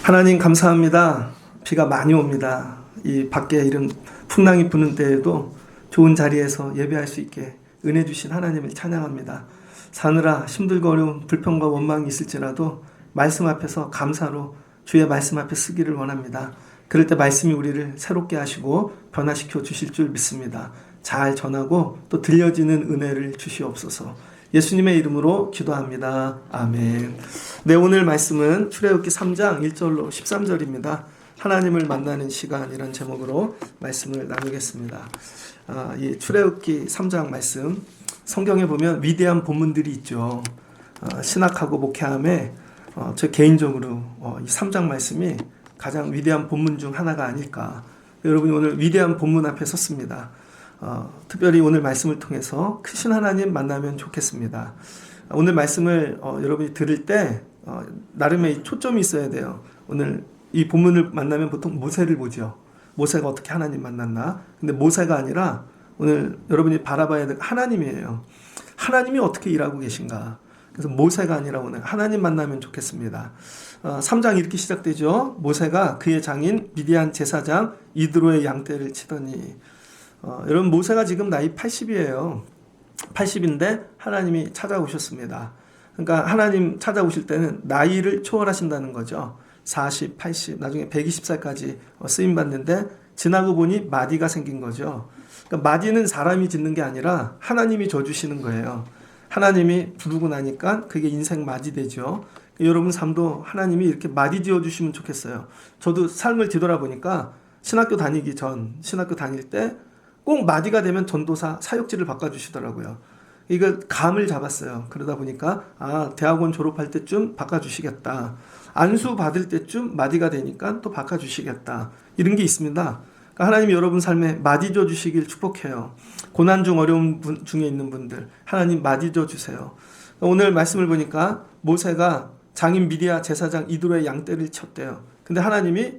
하나님 감사합니다. 비가 많이 옵니다. 이 밖에 이런 풍랑이 부는 때에도 좋은 자리에서 예배할 수 있게 은혜 주신 하나님을 찬양합니다. 사느라 힘들고 어려운 불평과 원망이 있을지라도 말씀 앞에서 감사로 주의 말씀 앞에 쓰기를 원합니다. 그럴 때 말씀이 우리를 새롭게 하시고 변화시켜 주실 줄 믿습니다. 잘 전하고 또 들려지는 은혜를 주시옵소서. 예수님의 이름으로 기도합니다. 아멘. 네, 오늘 말씀은 출애굽기 3장 1절로 13절입니다. 하나님을 만나는 시간이란 제목으로 말씀을 나누겠습니다. 이 출애굽기 3장 말씀, 성경에 보면 위대한 본문들이 있죠. 신학하고 목회함에 저 개인적으로 이 3장 말씀이 가장 위대한 본문 중 하나가 아닐까. 여러분이 오늘 위대한 본문 앞에 섰습니다. 특별히 오늘 말씀을 통해서 크신 하나님 만나면 좋겠습니다. 오늘 말씀을 여러분이 들을 때 나름의 초점이 있어야 돼요. 오늘 이 본문을 만나면 보통 모세를 보죠. 모세가 어떻게 하나님 만났나. 근데 모세가 아니라 오늘 여러분이 바라봐야 될 하나님이에요. 하나님이 어떻게 일하고 계신가. 그래서 모세가 아니라 오늘 하나님 만나면 좋겠습니다. 3장 이렇게 시작되죠. 모세가 그의 장인 미디안 제사장 이드로의 양떼를 치더니 여러분 모세가 지금 나이 80이에요. 80인데 하나님이 찾아오셨습니다. 그러니까 하나님 찾아오실 때는 나이를 초월하신다는 거죠. 40, 80, 나중에 120살까지 쓰임받는데 지나고 보니 마디가 생긴 거죠. 그러니까 마디는 사람이 짓는 게 아니라 하나님이 져주시는 거예요. 하나님이 부르고 나니까 그게 인생 마디 되죠. 여러분 삶도 하나님이 이렇게 마디 지어주시면 좋겠어요. 저도 삶을 뒤돌아보니까 신학교 다닐 때 꼭 마디가 되면 전도사 사역지를 바꿔주시더라고요. 이거 감을 잡았어요. 그러다 보니까 대학원 졸업할 때쯤 바꿔주시겠다. 안수 받을 때쯤 마디가 되니까 또 바꿔주시겠다. 이런 게 있습니다. 그러니까 하나님이 여러분 삶에 마디 줘주시길 축복해요. 고난 중 어려움 중에 있는 분들 하나님 마디 줘주세요. 오늘 말씀을 보니까 모세가 장인 미디아 제사장 이드로의 양떼를 쳤대요. 근데 하나님이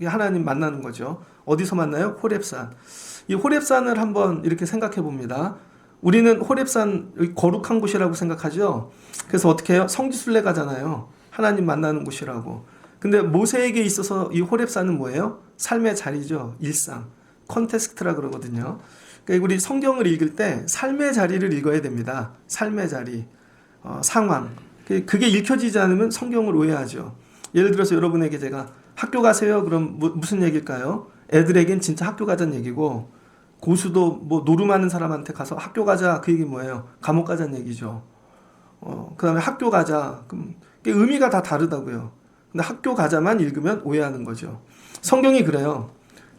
하나님 만나는 거죠. 어디서 만나요? 호렙산. 이 호렙산을 한번 이렇게 생각해 봅니다. 우리는 호렙산 거룩한 곳이라고 생각하죠. 그래서 어떻게 해요? 성지순례 가잖아요. 하나님 만나는 곳이라고. 근데 모세에게 있어서 이 호렙산은 뭐예요? 삶의 자리죠. 일상. 컨텍스트라 그러거든요. 그러니까 우리 성경을 읽을 때 삶의 자리를 읽어야 됩니다. 삶의 자리, 상황. 그게 읽혀지지 않으면 성경을 오해하죠. 예를 들어서 여러분에게 제가 학교 가세요. 그럼 무슨 얘기일까요? 애들에겐 진짜 학교 가자는 얘기고 고수도 노름하는 사람한테 가서 학교 가자 그 얘기 뭐예요? 감옥 가자는 얘기죠. 그 다음에 학교 가자. 그럼 의미가 다 다르다고요. 근데 학교 가자만 읽으면 오해하는 거죠. 성경이 그래요.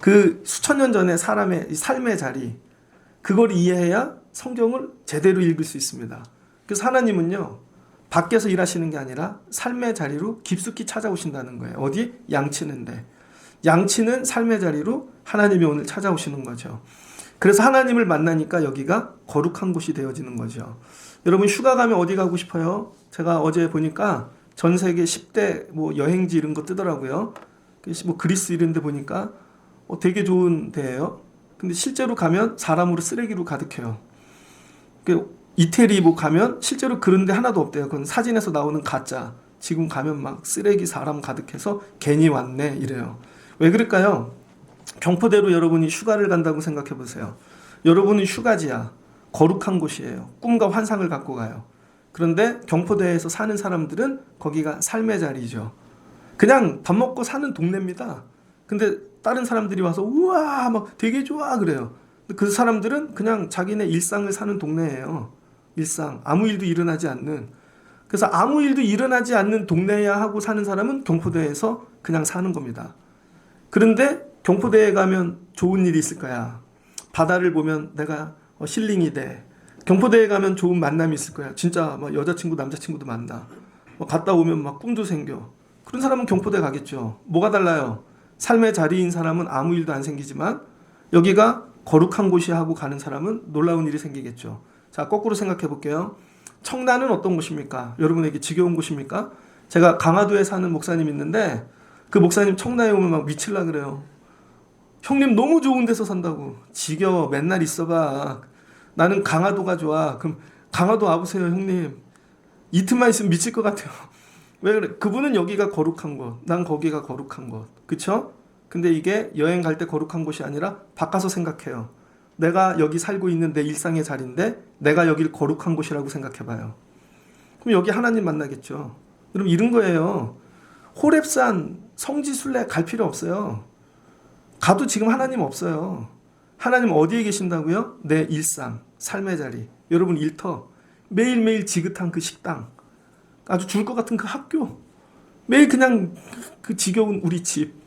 그 수천 년 전에 사람의 삶의 자리 그걸 이해해야 성경을 제대로 읽을 수 있습니다. 그래서 하나님은요. 밖에서 일하시는 게 아니라 삶의 자리로 깊숙이 찾아오신다는 거예요. 어디? 양치는데. 양치는 삶의 자리로 하나님이 오늘 찾아오시는 거죠. 그래서 하나님을 만나니까 여기가 거룩한 곳이 되어지는 거죠. 여러분 휴가 가면 어디 가고 싶어요? 제가 어제 보니까 전 세계 10대 여행지 이런 거 뜨더라고요. 그리스 이런 데 보니까 되게 좋은 데예요. 근데 실제로 가면 사람으로 쓰레기로 가득해요. 이태리 가면 실제로 그런 데 하나도 없대요. 그건 사진에서 나오는 가짜. 지금 가면 막 쓰레기 사람 가득해서 괜히 왔네 이래요. 왜 그럴까요? 경포대로 여러분이 휴가를 간다고 생각해 보세요. 여러분은 휴가지야. 거룩한 곳이에요. 꿈과 환상을 갖고 가요. 그런데 경포대에서 사는 사람들은 거기가 삶의 자리죠. 그냥 밥 먹고 사는 동네입니다. 근데 다른 사람들이 와서 우와 막 되게 좋아 그래요. 그 사람들은 그냥 자기네 일상을 사는 동네예요. 일상. 아무 일도 일어나지 않는. 그래서 아무 일도 일어나지 않는 동네야 하고 사는 사람은 경포대에서 그냥 사는 겁니다. 그런데 경포대에 가면 좋은 일이 있을 거야. 바다를 보면 내가 힐링이 돼. 경포대에 가면 좋은 만남이 있을 거야. 진짜 막 여자친구 남자친구도 만나. 갔다 오면 막 꿈도 생겨. 그런 사람은 경포대 가겠죠. 뭐가 달라요? 삶의 자리인 사람은 아무 일도 안 생기지만 여기가 거룩한 곳이 하고 가는 사람은 놀라운 일이 생기겠죠. 자, 거꾸로 생각해 볼게요. 청라는 어떤 곳입니까? 여러분에게 지겨운 곳입니까? 제가 강화도에 사는 목사님 있는데 그 목사님 청라에 오면 막 미칠라 그래요. 형님 너무 좋은 데서 산다고. 지겨워. 맨날 있어봐. 나는 강화도가 좋아. 그럼 강화도 와보세요, 형님. 이틀만 있으면 미칠 것 같아요. 왜 그래? 그분은 여기가 거룩한 곳, 난 거기가 거룩한 곳. 그쵸? 근데 이게 여행 갈 때 거룩한 곳이 아니라 바꿔서 생각해요. 내가 여기 살고 있는 내 일상의 자리인데 내가 여길 거룩한 곳이라고 생각해봐요. 그럼 여기 하나님 만나겠죠. 그럼 이런 거예요. 호렙산, 성지순례 갈 필요 없어요. 가도 지금 하나님 없어요. 하나님 어디에 계신다고요? 내 일상, 삶의 자리. 여러분 일터. 매일매일 지긋한 그 식당. 아주 죽을 것 같은 그 학교. 매일 그냥 그 지겨운 우리 집.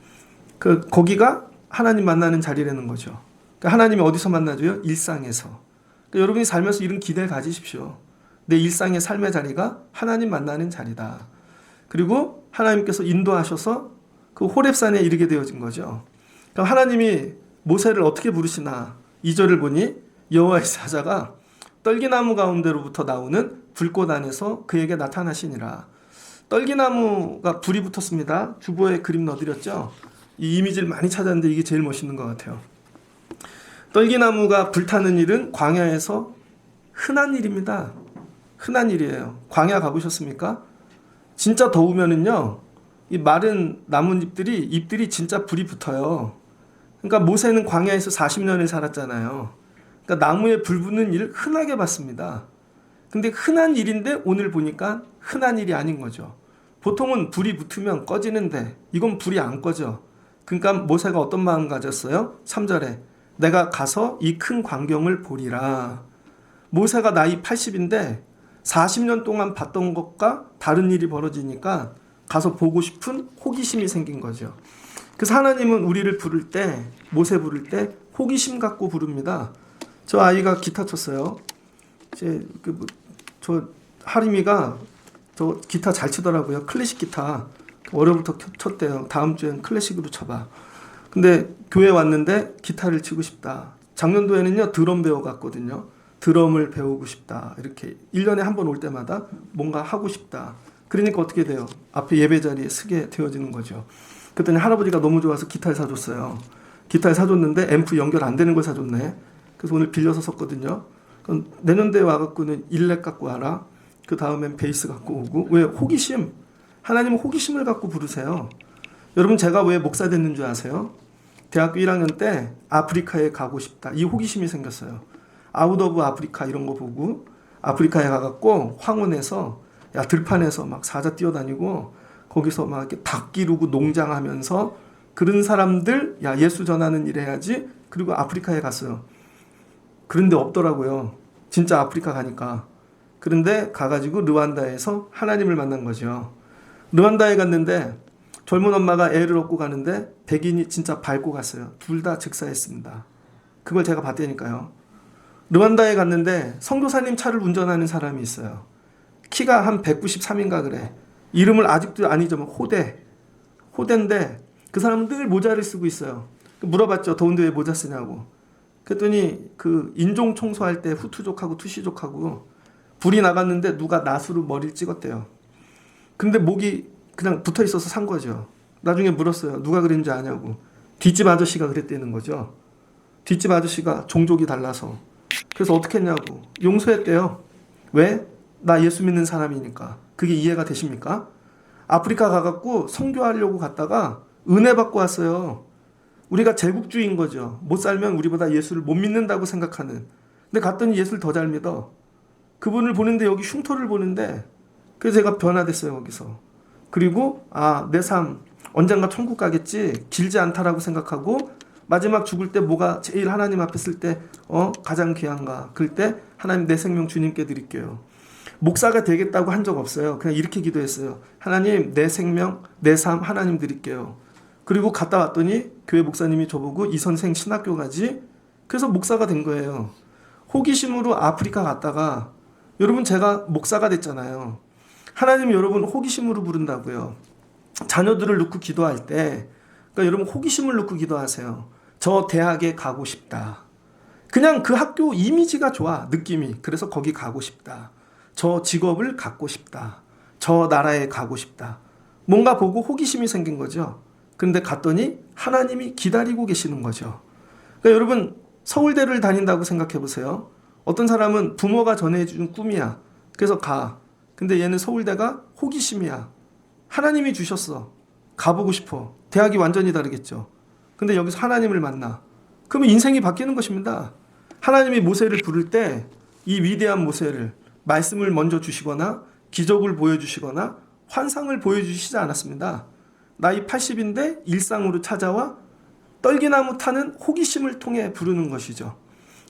거기가 하나님 만나는 자리라는 거죠. 그러니까 하나님이 어디서 만나줘요? 일상에서. 그러니까 여러분이 살면서 이런 기대를 가지십시오. 내 일상의 삶의 자리가 하나님 만나는 자리다. 그리고 하나님께서 인도하셔서 그 호렙산에 이르게 되어진 거죠. 그러니까 하나님이 모세를 어떻게 부르시나 2절을 보니 여호와의 사자가 떨기나무 가운데로부터 나오는 불꽃 안에서 그에게 나타나시니라. 떨기나무가 불이 붙었습니다. 주보에 그림 넣어드렸죠. 이 이미지를 많이 찾았는데 이게 제일 멋있는 것 같아요. 떨기나무가 불타는 일은 광야에서 흔한 일입니다. 흔한 일이에요. 광야 가보셨습니까? 진짜 더우면은요, 이 마른 나뭇잎들이 잎들이 진짜 불이 붙어요. 그러니까 모세는 광야에서 40년을 살았잖아요. 그러니까 나무에 불 붙는 일을 흔하게 봤습니다. 근데 흔한 일인데 오늘 보니까 흔한 일이 아닌 거죠. 보통은 불이 붙으면 꺼지는데 이건 불이 안 꺼져. 그러니까 모세가 어떤 마음 가졌어요? 3절에 내가 가서 이 큰 광경을 보리라. 모세가 나이 80인데 40년 동안 봤던 것과 다른 일이 벌어지니까 가서 보고 싶은 호기심이 생긴 거죠. 그래서 하나님은 우리를 부를 때, 모세 부를 때 호기심 갖고 부릅니다. 저 아이가 기타 쳤어요. 저 하림이가 저 기타 잘 치더라고요. 클래식 기타. 월요일부터 쳤대요. 다음 주엔 클래식으로 쳐봐. 근데 교회 왔는데 기타를 치고 싶다. 작년도에는요 드럼 배워갔거든요. 드럼을 배우고 싶다. 이렇게 1년에 한 번 올 때마다 뭔가 하고 싶다. 그러니까 어떻게 돼요? 앞에 예배 자리에 서게 되어지는 거죠. 그랬더니 할아버지가 너무 좋아서 기타를 사줬어요. 기타를 사줬는데 앰프 연결 안 되는 걸 사줬네. 그래서 오늘 빌려서 섰거든요. 그럼 내년도에 와갖고는 일렉 갖고 와라. 그 다음엔 베이스 갖고 오고. 왜? 호기심. 하나님은 호기심을 갖고 부르세요. 여러분 제가 왜 목사 됐는 줄 아세요? 대학교 1학년 때 아프리카에 가고 싶다. 이 호기심이 생겼어요. 아웃 오브 아프리카 이런 거 보고 아프리카에 가갖고 황혼에서 들판에서 막 사자 뛰어다니고 거기서 막 이렇게 닭 기르고 농장하면서 그런 사람들 예수 전하는 일 해야지. 그리고 아프리카에 갔어요. 그런데 없더라고요. 진짜 아프리카 가니까. 그런데 가가지고 르완다에서 하나님을 만난 거죠. 르완다에 갔는데 젊은 엄마가 애를 얻고 가는데 백인이 진짜 밟고 갔어요. 둘 다 즉사했습니다. 그걸 제가 봤다니까요. 르완다에 갔는데 선교사님 차를 운전하는 사람이 있어요. 키가 한 193인가 그래. 이름을 아직도 안 잊어먹어. 호대인데 그 사람은 늘 모자를 쓰고 있어요. 물어봤죠. 더운데 왜 모자 쓰냐고. 그랬더니 그 인종 청소할 때 후투족하고 투시족하고 불이 나갔는데 누가 낫으로 머리를 찍었대요. 근데 목이 그냥 붙어 있어서 산 거죠. 나중에 물었어요. 누가 그랬는지 아냐고. 뒷집 아저씨가 그랬다는 거죠. 뒷집 아저씨가 종족이 달라서. 그래서 어떻게 했냐고. 용서했대요. 왜? 나 예수 믿는 사람이니까. 그게 이해가 되십니까? 아프리카 가갖고 선교하려고 갔다가 은혜 받고 왔어요. 우리가 제국주의인 거죠. 못 살면 우리보다 예수를 못 믿는다고 생각하는. 근데 갔더니 예수를 더 잘 믿어. 그분을 보는데 여기 흉터를 보는데 그래서 제가 변화됐어요. 거기서. 그리고 내 삶 언젠가 천국 가겠지. 길지 않다라고 생각하고 마지막 죽을 때 뭐가 제일 하나님 앞에 쓸 때 가장 귀한가. 그럴 때 하나님 내 생명 주님께 드릴게요. 목사가 되겠다고 한 적 없어요. 그냥 이렇게 기도했어요. 하나님 내 생명 내 삶 하나님 드릴게요. 그리고 갔다 왔더니 교회 목사님이 저보고 이 선생 신학교 가지. 그래서 목사가 된 거예요. 호기심으로 아프리카 갔다가 여러분 제가 목사가 됐잖아요. 하나님 여러분 호기심으로 부른다고요. 자녀들을 놓고 기도할 때 그러니까 여러분 호기심을 놓고 기도하세요. 저 대학에 가고 싶다. 그냥 그 학교 이미지가 좋아. 느낌이. 그래서 거기 가고 싶다. 저 직업을 갖고 싶다. 저 나라에 가고 싶다. 뭔가 보고 호기심이 생긴 거죠. 그런데 갔더니 하나님이 기다리고 계시는 거죠. 그러니까 여러분 서울대를 다닌다고 생각해 보세요. 어떤 사람은 부모가 전해준 꿈이야. 그래서 가. 근데 얘는 서울대가 호기심이야. 하나님이 주셨어. 가보고 싶어. 대학이 완전히 다르겠죠. 근데 여기서 하나님을 만나. 그러면 인생이 바뀌는 것입니다. 하나님이 모세를 부를 때 이 위대한 모세를 말씀을 먼저 주시거나 기적을 보여주시거나 환상을 보여주시지 않았습니다. 나이 80인데 일상으로 찾아와 떨기나무 타는 호기심을 통해 부르는 것이죠.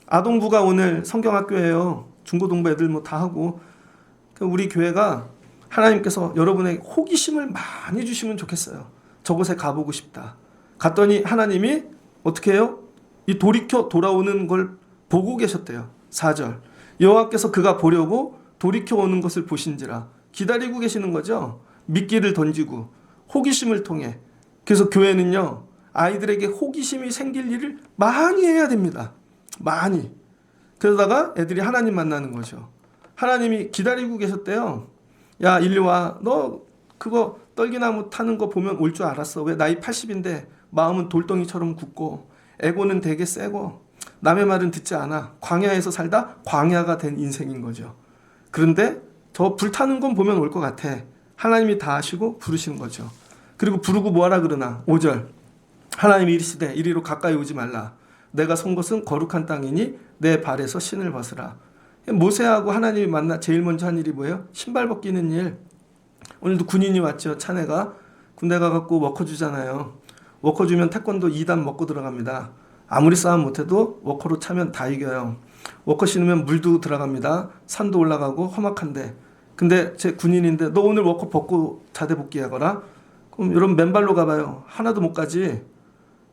아동부가 오늘 성경학교예요. 중고등부 애들 뭐 다 하고. 우리 교회가 하나님께서 여러분에게 호기심을 많이 주시면 좋겠어요. 저곳에 가보고 싶다. 갔더니 하나님이 어떻게 해요? 이 돌이켜 돌아오는 걸 보고 계셨대요. 4절. 여호와께서 그가 보려고 돌이켜 오는 것을 보신지라. 기다리고 계시는 거죠. 미끼를 던지고 호기심을 통해. 그래서 교회는요, 아이들에게 호기심이 생길 일을 많이 해야 됩니다. 많이. 그러다가 애들이 하나님 만나는 거죠. 하나님이 기다리고 계셨대요. 야, 일리 와. 너 그거 떨기나무 타는 거 보면 올 줄 알았어. 왜? 나이 80인데 마음은 돌덩이처럼 굳고 에고는 되게 세고 남의 말은 듣지 않아. 광야에서 살다 광야가 된 인생인 거죠. 그런데 저 불타는 건 보면 올 것 같아. 하나님이 다 아시고 부르시는 거죠. 그리고 부르고 뭐하라 그러나 5절. 하나님이 이르시되 이리로 가까이 오지 말라. 내가 선 것은 거룩한 땅이니 내 발에서 신을 벗으라. 모세하고 하나님이 만나 제일 먼저 한 일이 뭐예요? 신발 벗기는 일. 오늘도 군인이 왔죠. 차내가 군대 가갖고 워커 주잖아요. 워커 주면 태권도 2단 먹고 들어갑니다. 아무리 싸움 못해도 워커로 차면 다 이겨요. 워커 신으면 물도 들어갑니다. 산도 올라가고 험악한데. 근데 제 군인인데 너 오늘 워커 벗고 자대 복귀하거라. 그럼 여러분 맨발로 가봐요. 하나도 못 가지.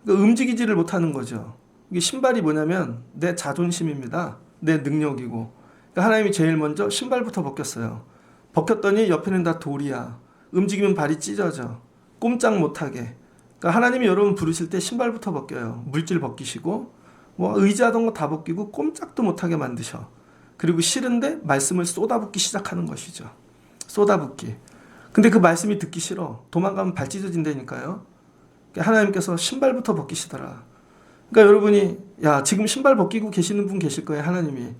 그러니까 움직이지를 못하는 거죠. 이게 신발이 뭐냐면 내 자존심입니다. 내 능력이고. 그러니까 하나님이 제일 먼저 신발부터 벗겼어요. 벗겼더니 옆에는 다 돌이야. 움직이면 발이 찢어져. 꼼짝 못하게. 그러니까 하나님이 여러분 부르실 때 신발부터 벗겨요. 물질 벗기시고 뭐 의지하던 거 다 벗기고 꼼짝도 못하게 만드셔. 그리고 싫은데 말씀을 쏟아붓기 시작하는 것이죠. 쏟아붓기. 근데 그 말씀이 듣기 싫어. 도망가면 발 찢어진다니까요. 그러니까 하나님께서 신발부터 벗기시더라. 그러니까 여러분이 야 지금 신발 벗기고 계시는 분 계실 거예요. 하나님이.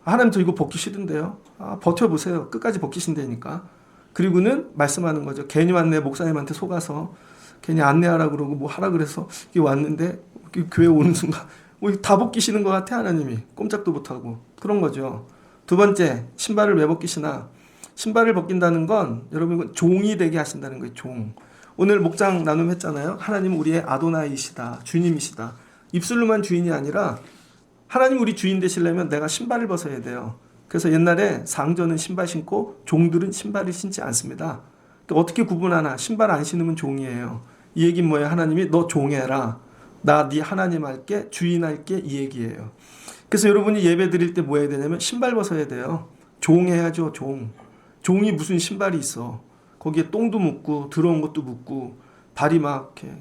하나님 저 이거 벗기 싫은데요. 버텨보세요. 끝까지 벗기신다니까. 그리고는 말씀하는 거죠. 괜히 왔네. 목사님한테 속아서 괜히 안내하라 그러고 뭐 하라 그래서 이게 왔는데 교회 오는 순간 다 벗기시는 것 같아. 하나님이 꼼짝도 못하고 그런 거죠. 두 번째 신발을 왜 벗기시나. 신발을 벗긴다는 건 여러분 종이 되게 하신다는 거예요. 종. 오늘 목장 나눔했잖아요. 하나님 우리의 아도나이시다. 주님이시다. 입술로만 주인이 아니라 하나님 우리 주인 되시려면 내가 신발을 벗어야 돼요. 그래서 옛날에 상전은 신발 신고 종들은 신발을 신지 않습니다. 그러니까 어떻게 구분하나. 신발 안 신으면 종이에요. 이 얘기는 뭐예요? 하나님이 너 종해라. 나 네 하나님 할게. 주인 할게. 이 얘기예요. 그래서 여러분이 예배 드릴 때 뭐 해야 되냐면 신발 벗어야 돼요. 종해야죠. 종. 종이 무슨 신발이 있어. 거기에 똥도 묻고 더러운 것도 묻고 발이 막 이렇게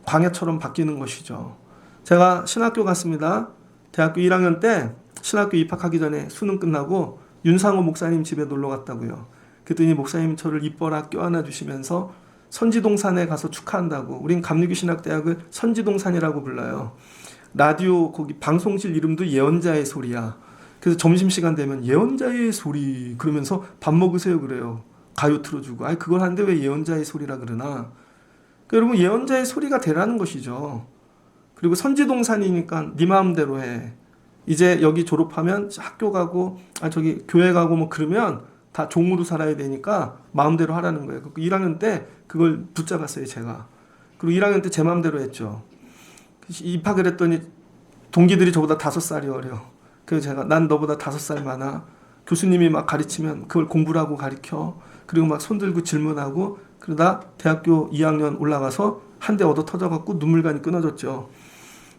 광야처럼 바뀌는 것이죠. 제가 신학교 갔습니다. 대학교 1학년 때 신학교 입학하기 전에 수능 끝나고 윤상호 목사님 집에 놀러 갔다고요. 그랬더니 목사님 저를 이뻐라 껴안아 주시면서 선지동산에 가서 축하한다고. 우린 감리교신학대학을 선지동산이라고 불러요. 라디오 거기 방송실 이름도 예언자의 소리야. 그래서 점심시간 되면 예언자의 소리 그러면서 밥 먹으세요 그래요. 가요 틀어주고. 그걸 하는데 왜 예언자의 소리라 그러나. 그러니까 여러분 예언자의 소리가 되라는 것이죠. 그리고 선지동산이니까 네 마음대로 해. 이제 여기 졸업하면 학교 가고 저기 교회 가고 뭐 그러면 다 종으로 살아야 되니까 마음대로 하라는 거예요. 1학년 때 그걸 붙잡았어요 제가. 그리고 1학년 때 제 마음대로 했죠. 입학을 했더니 동기들이 저보다 5살이 어려. 그래서 제가 난 너보다 5살 많아. 교수님이 막 가르치면 그걸 공부를 하고 가르쳐. 그리고 막 손들고 질문하고 그러다 대학교 2학년 올라가서 한 대 얻어 터져갖고 눈물관이 끊어졌죠.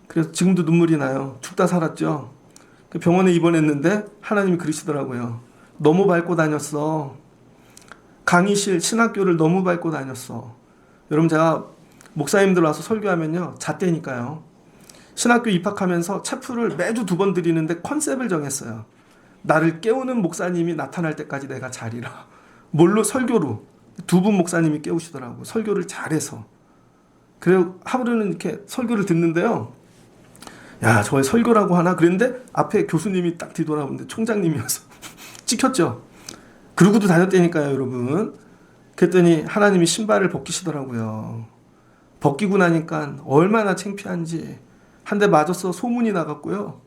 그래서 지금도 눈물이 나요. 죽다 살았죠. 병원에 입원했는데 하나님이 그러시더라고요. 너무 밟고 다녔어. 강의실 신학교를 너무 밟고 다녔어. 여러분 제가 목사님들 와서 설교하면요 잣대니까요. 신학교 입학하면서 체프를 매주 2번 드리는데 컨셉을 정했어요. 나를 깨우는 목사님이 나타날 때까지 내가 자리라. 뭘로? 설교로. 2분 목사님이 깨우시더라고. 설교를 잘해서. 그리고 하루는 이렇게 설교를 듣는데요. 야, 저의 설교라고 하나? 그랬는데 앞에 교수님이 딱 뒤돌아보는데 총장님이어서 찍혔죠. 그러고도 다녔다니까요, 여러분. 그랬더니 하나님이 신발을 벗기시더라고요. 벗기고 나니까 얼마나 창피한지. 한 대 맞았어 소문이 나갔고요.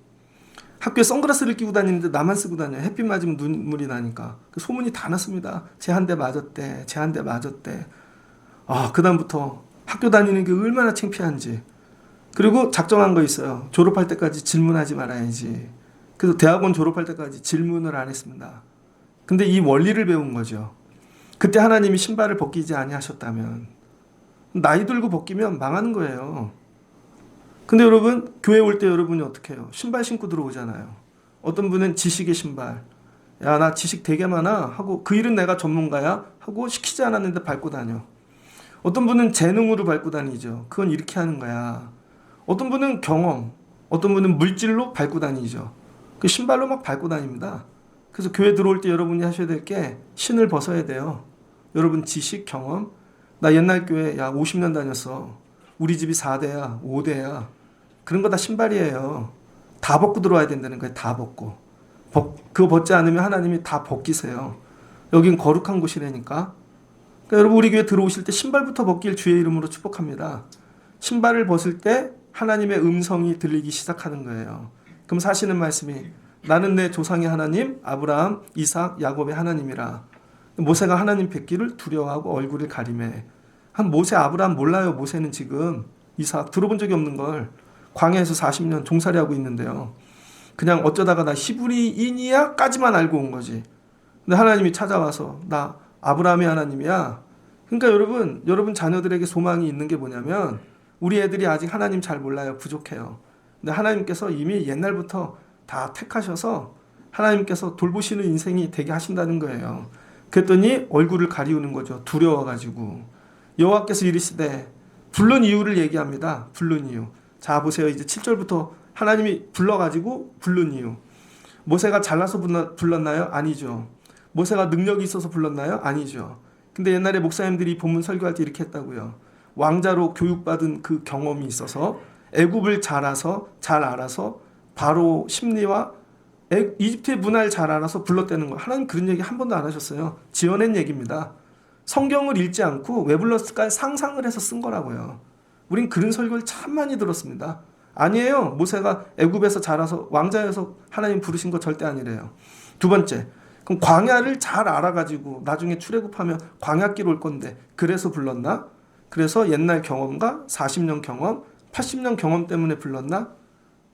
학교에 선글라스를 끼고 다니는데 나만 쓰고 다녀요. 햇빛 맞으면 눈물이 나니까. 그 소문이 다 났습니다. 쟤 한 대 맞았대. 쟤 한 대 맞았대. 아, 그다음부터 학교 다니는 게 얼마나 창피한지. 그리고 작정한 거 있어요. 졸업할 때까지 질문하지 말아야지. 그래서 대학원 졸업할 때까지 질문을 안 했습니다. 근데 이 원리를 배운 거죠. 그때 하나님이 신발을 벗기지 아니하셨다면 나이 들고 벗기면 망하는 거예요. 근데 여러분, 교회 올 때 여러분이 어떻게 해요? 신발 신고 들어오잖아요. 어떤 분은 지식의 신발. 야, 나 지식 되게 많아 하고 그 일은 내가 전문가야 하고 시키지 않았는데 밟고 다녀. 어떤 분은 재능으로 밟고 다니죠. 그건 이렇게 하는 거야. 어떤 분은 경험, 어떤 분은 물질로 밟고 다니죠. 그 신발로 막 밟고 다닙니다. 그래서 교회 들어올 때 여러분이 하셔야 될 게 신을 벗어야 돼요. 여러분 지식, 경험. 나 옛날 교회 야 50년 다녔어. 우리 집이 4대야, 5대야. 그런 거 다 신발이에요. 다 벗고 들어와야 된다는 거예요. 다 벗고. 그거 벗지 않으면 하나님이 다 벗기세요. 여긴 거룩한 곳이라니까. 그러니까 여러분 우리 교회 들어오실 때 신발부터 벗길 주의 이름으로 축복합니다. 신발을 벗을 때 하나님의 음성이 들리기 시작하는 거예요. 그럼 사시는 말씀이 나는 내 조상의 하나님 아브라함, 이삭, 야곱의 하나님이라. 모세가 하나님 뵙기를 두려워하고 얼굴을 가리매. 한 모세, 아브라함 몰라요. 모세는 지금 이삭 들어본 적이 없는 걸 광야에서 40년 종살이하고 있는데요. 그냥 어쩌다가 나 히브리인이야 까지만 알고 온 거지. 근데 하나님이 찾아와서 나 아브라함의 하나님이야. 그러니까 여러분 자녀들에게 소망이 있는 게 뭐냐면 우리 애들이 아직 하나님 잘 몰라요. 부족해요. 근데 하나님께서 이미 옛날부터 다 택하셔서 하나님께서 돌보시는 인생이 되게 하신다는 거예요. 그랬더니 얼굴을 가리우는 거죠. 두려워가지고. 여호와께서 이르시되 부른 이유를 얘기합니다. 부른 이유. 자 보세요. 이제 7절부터 하나님이 불러가지고 부른 이유. 모세가 잘나서 불렀나요? 아니죠. 모세가 능력이 있어서 불렀나요? 아니죠. 근데 옛날에 목사님들이 본문 설교할 때 이렇게 했다고요. 왕자로 교육받은 그 경험이 있어서 애굽을 잘 알아서 바로 심리와 이집트의 문화를 잘 알아서 불렀다는 거. 하나님 그런 얘기 한 번도 안 하셨어요. 지어낸 얘기입니다. 성경을 읽지 않고 왜 불렀을까 상상을 해서 쓴 거라고요. 우린 그런 설교를 참 많이 들었습니다. 아니에요. 모세가 애굽에서 자라서 왕자여서 하나님 부르신 거 절대 아니래요. 두 번째, 그럼 광야를 잘 알아가지고 나중에 출애굽하면 광야길 올 건데 그래서 불렀나? 그래서 옛날 경험과 40년 경험, 80년 경험 때문에 불렀나?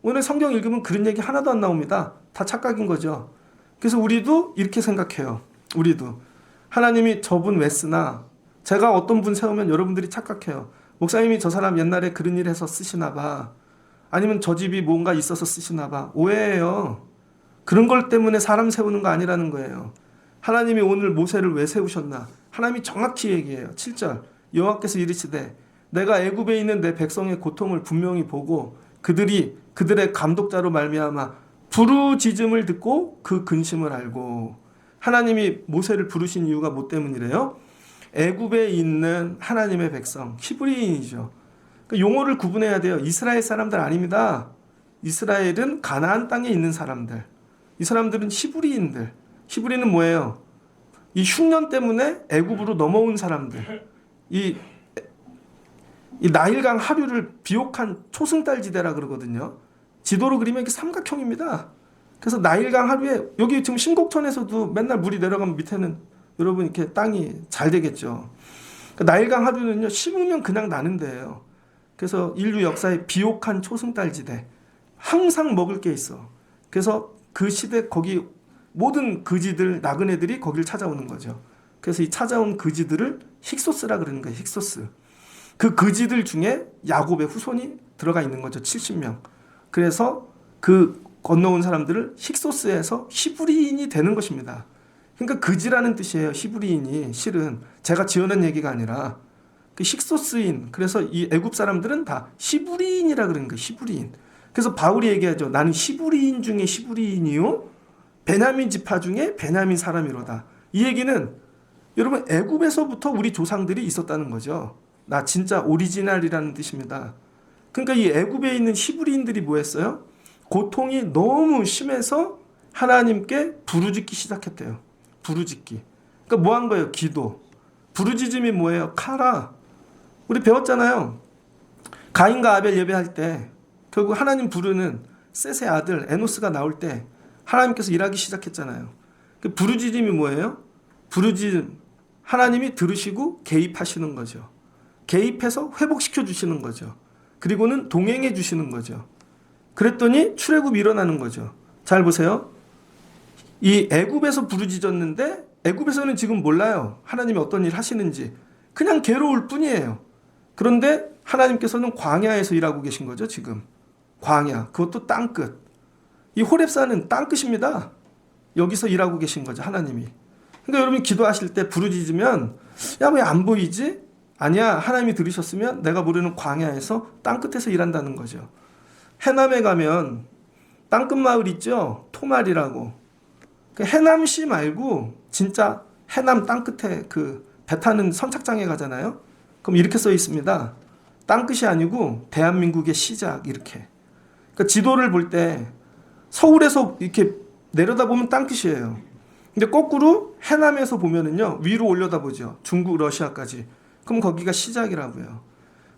오늘 성경 읽으면 그런 얘기 하나도 안 나옵니다. 다 착각인 거죠. 그래서 우리도 이렇게 생각해요. 우리도 하나님이 저분 왜 쓰나? 제가 어떤 분 세우면 여러분들이 착각해요. 목사님이 저 사람 옛날에 그런 일 해서 쓰시나 봐. 아니면 저 집이 뭔가 있어서 쓰시나 봐. 오해예요. 그런 걸 때문에 사람 세우는 거 아니라는 거예요. 하나님이 오늘 모세를 왜 세우셨나? 하나님이 정확히 얘기해요. 7절 여호와께서 이르시되 내가 애굽에 있는 내 백성의 고통을 분명히 보고 그들의 감독자로 말미암아 부르짖음을 듣고 그 근심을 알고. 하나님이 모세를 부르신 이유가 뭐 때문이래요? 애굽에 있는 하나님의 백성, 히브리인이죠. 그러니까 용어를 구분해야 돼요. 이스라엘 사람들 아닙니다. 이스라엘은 가나안 땅에 있는 사람들. 이 사람들은 히브리인들. 히브리는 뭐예요? 이 흉년 때문에 애굽으로 넘어온 사람들. 이 나일강 하류를 비옥한 초승달지대라 그러거든요. 지도로 그리면 이게 삼각형입니다. 그래서 나일강 하류에 여기 지금 신곡천에서도 맨날 물이 내려가면 밑에는 여러분 이렇게 땅이 잘 되겠죠. 그러니까 나일강 하류는요 심으면 그냥 나는 데예요. 그래서 인류 역사의 비옥한 초승달지대. 항상 먹을 게 있어. 그래서 그 시대 거기 모든 거지들 나그네들이 거기를 찾아오는 거죠. 그래서 이 찾아온 거지들을 힉소스라 그러는 거예요. 힉소스. 그 거지들 중에 야곱의 후손이 들어가 있는 거죠. 70명. 그래서 그 건너온 사람들을 힉소스에서 히브리인이 되는 것입니다. 그러니까 거지라는 뜻이에요. 히브리인이 실은 제가 지어낸 얘기가 아니라 그 힉소스인. 그래서 이 애굽 사람들은 다 히브리인이라 그러는 거예요. 히브리인. 그래서 바울이 얘기하죠. 나는 히브리인 중에 히브리인이요. 베냐민 지파 중에 베냐민 사람이로다. 이 얘기는 여러분 애굽에서부터 우리 조상들이 있었다는 거죠. 나 진짜 오리지널이라는 뜻입니다. 그러니까 이 애굽에 있는 히브리인들이 뭐 했어요? 고통이 너무 심해서 하나님께 부르짖기 시작했대요. 부르짖기. 그러니까 뭐 한 거예요? 기도. 부르짖음이 뭐예요? 카라. 우리 배웠잖아요. 가인과 아벨 예배할 때 결국 하나님 부르는 셋의 아들 에노스가 나올 때 하나님께서 일하기 시작했잖아요. 그 부르짖음이 뭐예요? 부르짖음. 하나님이 들으시고 개입하시는 거죠. 개입해서 회복시켜 주시는 거죠. 그리고는 동행해 주시는 거죠. 그랬더니 출애굽이 일어나는 거죠. 잘 보세요. 이 애굽에서 부르짖었는데 애굽에서는 지금 몰라요. 하나님이 어떤 일 하시는지. 그냥 괴로울 뿐이에요. 그런데 하나님께서는 광야에서 일하고 계신 거죠, 지금. 광야. 그것도 땅끝. 이 호렙산은 땅끝입니다. 여기서 일하고 계신 거죠, 하나님이. 그러니까 여러분 기도하실 때 부르짖으면 야, 왜 안 보이지? 아니야. 하나님이 들으셨으면 내가 모르는 광야에서 땅끝에서 일한다는 거죠. 해남에 가면 땅끝 마을 있죠? 토말이라고. 그 해남시 말고 진짜 해남 땅끝에 그 배 타는 선착장에 가잖아요. 그럼 이렇게 써 있습니다. 땅끝이 아니고 대한민국의 시작 이렇게. 그러니까 지도를 볼 때 서울에서 이렇게 내려다보면 땅끝이에요. 근데 거꾸로 해남에서 보면은요 위로 올려다보죠. 중국, 러시아까지. 그럼 거기가 시작이라고요.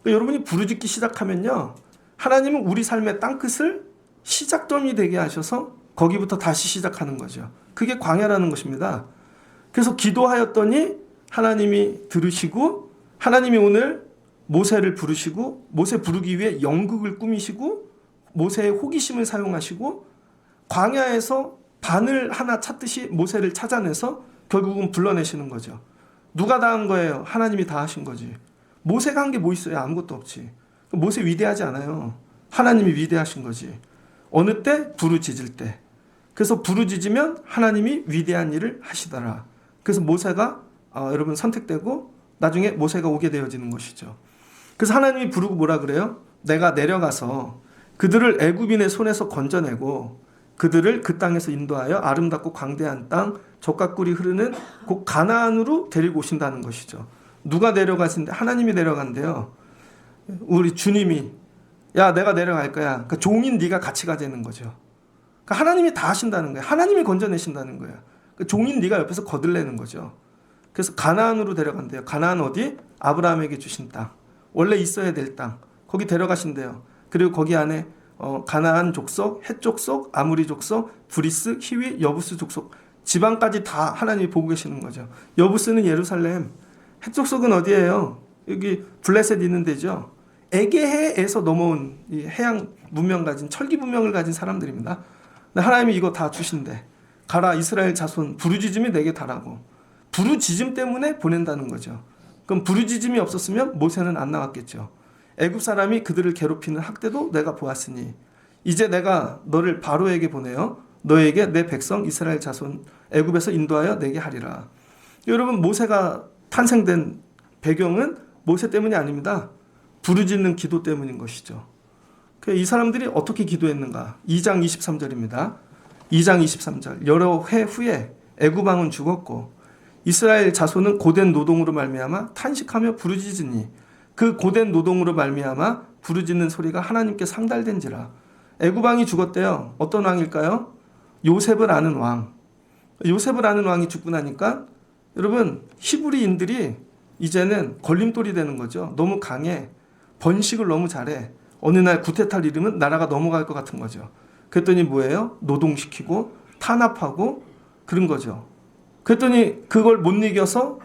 그러니까 여러분이 부르짖기 시작하면요 하나님은 우리 삶의 땅끝을 시작점이 되게 하셔서 거기부터 다시 시작하는 거죠. 그게 광야라는 것입니다. 그래서 기도하였더니 하나님이 들으시고 하나님이 오늘 모세를 부르시고 모세 부르기 위해 연극을 꾸미시고 모세의 호기심을 사용하시고 광야에서 바늘 하나 찾듯이 모세를 찾아내서 결국은 불러내시는 거죠. 누가 다 한 거예요? 하나님이 다 하신 거지. 모세가 한 게 뭐 있어요? 아무것도 없지. 모세 위대하지 않아요. 하나님이 위대하신 거지. 어느 때? 부르짖을 때. 그래서 부르짖으면 하나님이 위대한 일을 하시더라. 그래서 모세가 여러분 선택되고 나중에 모세가 오게 되어지는 것이죠. 그래서 하나님이 부르고 뭐라 그래요? 내가 내려가서 그들을 애굽인의 손에서 건져내고 그들을 그 땅에서 인도하여 아름답고 광대한 땅 젖과 꿀이 흐르는 곧 가나안으로 데리고 오신다는 것이죠. 누가 내려가신데? 하나님이 내려간대요. 우리 주님이 야 내가 내려갈 거야. 그러니까 종인 네가 같이 가자는 거죠. 그러니까 하나님이 다 하신다는 거예요. 하나님이 건져내신다는 거예요. 그러니까 종인 네가 옆에서 거들내는 거죠. 그래서 가나안으로 데려간대요. 가나안 어디? 아브라함에게 주신 땅. 원래 있어야 될 땅. 거기 데려가신대요. 그리고 거기 안에 가나안 족속, 헷 족속, 아무리 족속, 브리스, 히위, 여부스 족속 지방까지 다 하나님이 보고 계시는 거죠. 여부스는 예루살렘, 헷 족속은 어디예요? 여기 블레셋 있는 데죠. 에게해에서 넘어온 이 해양 문명 가진 철기 문명을 가진 사람들입니다. 근데 하나님이 이거 다 주신대. 가라 이스라엘 자손 부르짖음이 내게 달하고 부르짖음 때문에 보낸다는 거죠. 그럼 부르짖음이 없었으면 모세는 안 나왔겠죠. 애굽 사람이 그들을 괴롭히는 학대도 내가 보았으니 이제 내가 너를 바로에게 보내어 너에게 내 백성 이스라엘 자손 애굽에서 인도하여 내게 하리라. 여러분 모세가 탄생된 배경은 모세 때문이 아닙니다. 부르짖는 기도 때문인 것이죠. 이 사람들이 어떻게 기도했는가? 2장 23절입니다. 2장 23절 여러 해 후에 애굽 왕은 죽었고 이스라엘 자손은 고된 노동으로 말미암아 탄식하며 부르짖으니 그 고된 노동으로 말미암아 부르짖는 소리가 하나님께 상달된지라. 애굽 왕이 죽었대요. 어떤 왕일까요? 요셉을 아는 왕. 요셉을 아는 왕이 죽고 나니까 여러분 히브리인들이 이제는 걸림돌이 되는 거죠. 너무 강해. 번식을 너무 잘해. 어느 날 구테타를 이루면 나라가 넘어갈 것 같은 거죠. 그랬더니 뭐예요? 노동시키고 탄압하고 그런 거죠. 그랬더니 그걸 못 이겨서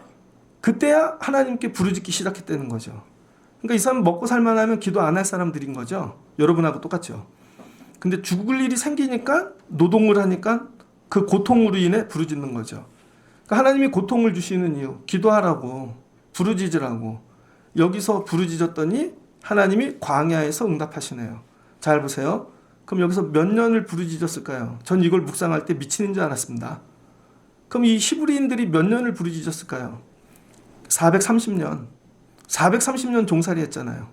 그때야 하나님께 부르짖기 시작했다는 거죠. 그러니까 이 사람 먹고 살만하면 기도 안 할 사람들인 거죠. 여러분하고 똑같죠. 근데 죽을 일이 생기니까 노동을 하니까 그 고통으로 인해 부르짖는 거죠. 그러니까 하나님이 고통을 주시는 이유 기도하라고 부르짖으라고 여기서 부르짖었더니 하나님이 광야에서 응답하시네요. 잘 보세요. 그럼 여기서 몇 년을 부르짖었을까요? 전 이걸 묵상할 때 미치는 줄 알았습니다. 그럼 이 히브리인들이 몇 년을 부르짖었을까요? 430년. 430년 종살이 했잖아요.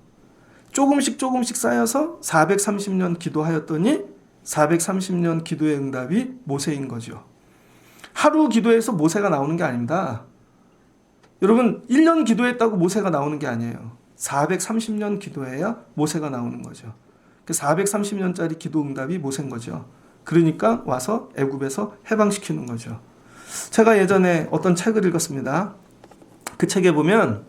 조금씩 쌓여서 430년 기도하였더니 430년 기도의 응답이 모세인 거죠. 하루 기도해서 모세가 나오는 게 아닙니다. 여러분 1년 기도했다고 모세가 나오는 게 아니에요. 430년 기도해야 모세가 나오는 거죠. 그 430년짜리 기도 응답이 모세인 거죠. 그러니까 와서 애굽에서 해방시키는 거죠. 제가 예전에 어떤 책을 읽었습니다. 그 책에 보면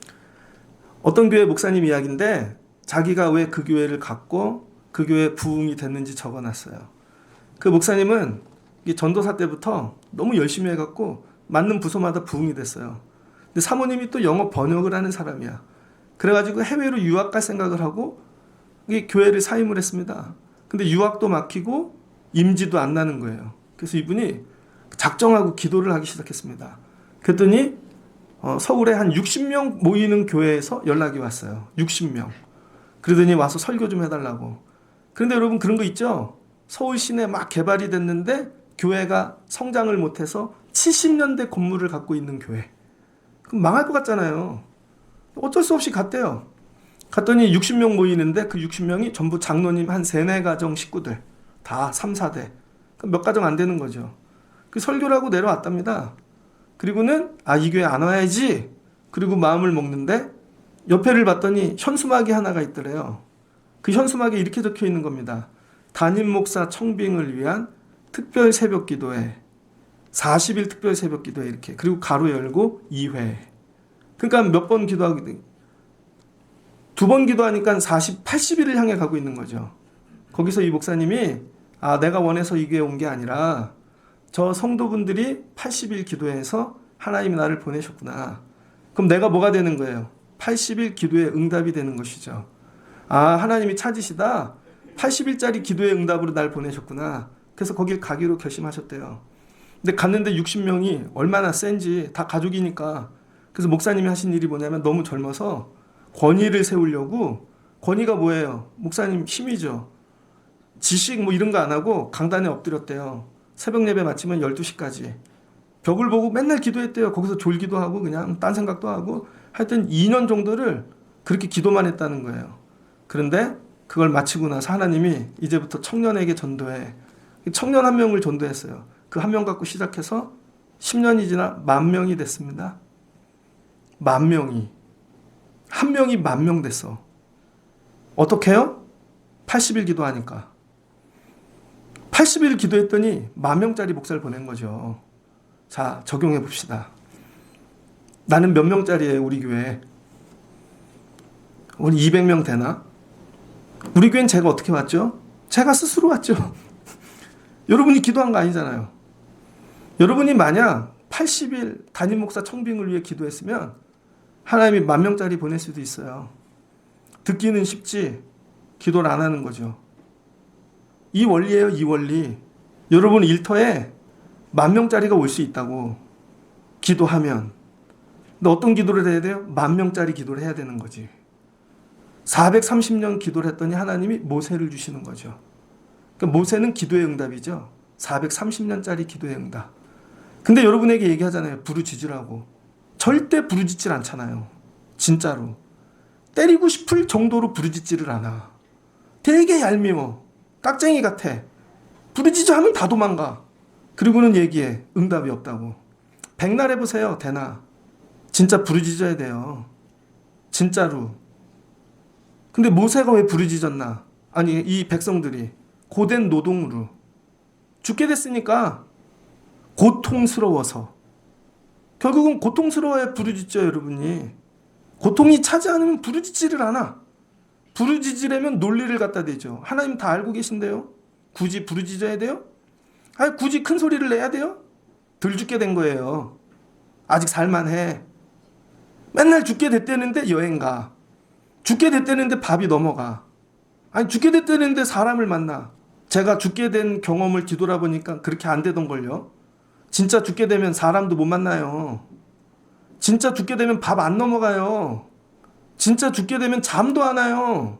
어떤 교회 목사님 이야기인데 자기가 왜 그 교회를 갔고 그 교회 부흥이 됐는지 적어놨어요. 그 목사님은 전도사 때부터 너무 열심히 해갖고 맞는 부서마다 부흥이 됐어요. 근데 사모님이 또 영어 번역을 하는 사람이야. 그래가지고 해외로 유학 갈 생각을 하고 이 교회를 사임을 했습니다. 근데 유학도 막히고 임지도 안 나는 거예요. 그래서 이분이 작정하고 기도를 하기 시작했습니다. 그랬더니 서울에 한 60명 모이는 교회에서 연락이 왔어요. 60명. 그러더니 와서 설교 좀 해달라고. 그런데 여러분 그런 거 있죠? 서울 시내 막 개발이 됐는데 교회가 성장을 못해서 70년대 건물을 갖고 있는 교회. 그럼 망할 것 같잖아요. 어쩔 수 없이 갔대요. 갔더니 60명 모이는데 그 60명이 전부 장로님 한 3, 4가정 식구들. 다 3, 4대. 몇 가정 안 되는 거죠. 그 설교를 하고 내려왔답니다. 그리고는 이 교회 안 와야지. 그리고 마음을 먹는데 옆에를 봤더니 현수막이 하나가 있더래요. 그 현수막에 이렇게 적혀 있는 겁니다. 담임 목사 청빙을 위한 특별 새벽 기도회. 40일 특별 새벽 기도회 이렇게. 그리고 가로 열고 2회. 그러니까 몇 번 기도하고 2번 기도하니까 80일을 향해 가고 있는 거죠. 거기서 이 목사님이 내가 원해서 이 교회에 온 게 아니라 저 성도분들이 80일 기도해서 하나님이 나를 보내셨구나. 그럼 내가 뭐가 되는 거예요? 80일 기도의 응답이 되는 것이죠. 하나님이 찾으시다. 80일짜리 기도의 응답으로 날 보내셨구나. 그래서 거길 가기로 결심하셨대요. 근데 갔는데 60명이 얼마나 센지 다 가족이니까. 그래서 목사님이 하신 일이 뭐냐면 너무 젊어서 권위를 세우려고. 권위가 뭐예요? 목사님 힘이죠. 지식 뭐 이런 거 안 하고 강단에 엎드렸대요. 새벽 예배 마치면 12시까지. 벽을 보고 맨날 기도했대요. 거기서 졸기도 하고 그냥 딴 생각도 하고 하여튼 2년 정도를 그렇게 기도만 했다는 거예요. 그런데 그걸 마치고 나서 하나님이 이제부터 청년에게 전도해. 청년 1명을 전도했어요. 그 1명 갖고 시작해서 10년이 지나 10,000명이 됐습니다. 10,000명이. 1명이 10,000명 됐어. 어떻게 해요? 80일 기도하니까. 80일 기도했더니 10,000명짜리 목사를 보낸 거죠. 자, 적용해 봅시다. 나는 몇 명짜리예요, 우리 교회? 우리 200명 되나? 우리 교회는 제가 어떻게 왔죠? 제가 스스로 왔죠. 여러분이 기도한 거 아니잖아요. 여러분이 만약 80일 담임 목사 청빙을 위해 기도했으면 하나님이 10,000명짜리 보낼 수도 있어요. 듣기는 쉽지 기도를 안 하는 거죠. 이 원리예요, 이 원리. 여러분 일터에 10,000명짜리가 올 수 있다고. 기도하면. 근데 어떤 기도를 해야 돼요? 10,000명짜리 기도를 해야 되는 거지. 430년 기도를 했더니 하나님이 모세를 주시는 거죠. 그러니까 모세는 기도의 응답이죠. 430년짜리 기도의 응답. 근데 여러분에게 얘기하잖아요. 부르짖으라고. 절대 부르짖질 않잖아요. 진짜로. 때리고 싶을 정도로 부르짖지를 않아. 되게 얄미워. 깍쟁이 같아. 부르짖어 하면 다 도망가. 그리고는 얘기해. 응답이 없다고. 백날 해보세요. 되나. 진짜 부르짖어야 돼요. 진짜로. 근데 모세가 왜 부르짖었나? 아니 이 백성들이 고된 노동으로 죽게 됐으니까 고통스러워서. 결국은 고통스러워야 부르짖죠, 여러분이. 고통이 차지 않으면 부르짖지를 않아. 부르짖으려면 논리를 갖다 대죠. 하나님 다 알고 계신데요. 굳이 부르짖어야 돼요? 굳이 큰 소리를 내야 돼요? 덜 죽게 된 거예요. 아직 살만해. 맨날 죽게 됐다는데 여행 가. 죽게 됐다는데 밥이 넘어가. 죽게 됐다는데 사람을 만나. 제가 죽게 된 경험을 뒤돌아보니까 그렇게 안 되던걸요. 진짜 죽게 되면 사람도 못 만나요. 진짜 죽게 되면 밥 안 넘어가요. 진짜 죽게 되면 잠도 안 와요.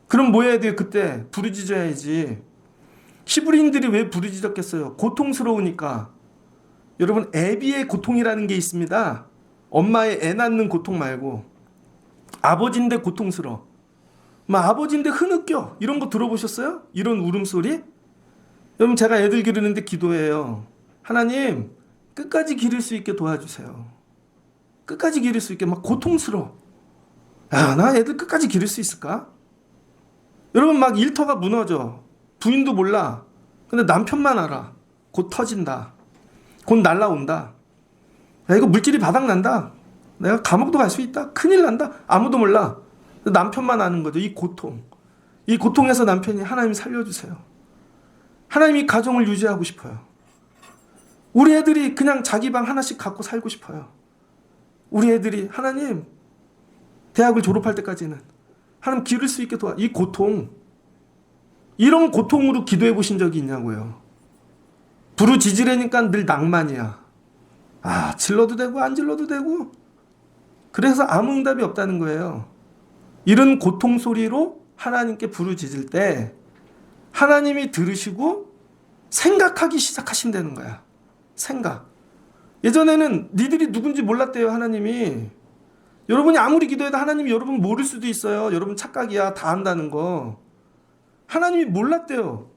그럼 뭐 해야 돼요? 그때 부르짖어야지. 히브리인들이 왜 부르짖었겠어요? 고통스러우니까. 여러분, 애비의 고통이라는 게 있습니다. 엄마의 애 낳는 고통 말고. 아버지인데 고통스러워. 아버지인데 흐느껴. 이런 거 들어보셨어요? 이런 울음소리? 여러분, 제가 애들 기르는데 기도해요. 하나님, 끝까지 기를 수 있게 도와주세요. 끝까지 기를 수 있게. 고통스러워. 야, 나 애들 끝까지 기를 수 있을까? 여러분, 막 일터가 무너져. 부인도 몰라. 근데 남편만 알아. 곧 터진다. 곧 날라온다. 야, 이거 물질이 바닥난다. 내가 감옥도 갈 수 있다. 큰일 난다. 아무도 몰라. 남편만 아는 거죠. 이 고통. 이 고통에서 남편이 하나님 살려주세요. 하나님이 가정을 유지하고 싶어요. 우리 애들이 그냥 자기 방 하나씩 갖고 살고 싶어요. 우리 애들이 하나님 대학을 졸업할 때까지는 하나님 기를 수 있게 도와. 이 고통. 이런 고통으로 기도해 보신 적이 있냐고요. 부르짖으려니까 늘 낭만이야. 아, 질러도 되고 안 질러도 되고. 그래서 아무 응답이 없다는 거예요. 이런 고통 소리로 하나님께 부르짖을 때 하나님이 들으시고 생각하기 시작하신다는 거야. 생각. 예전에는 니들이 누군지 몰랐대요, 하나님이. 여러분이 아무리 기도해도 하나님이 여러분 모를 수도 있어요. 여러분 착각이야. 다 안다는 거. 하나님이 몰랐대요.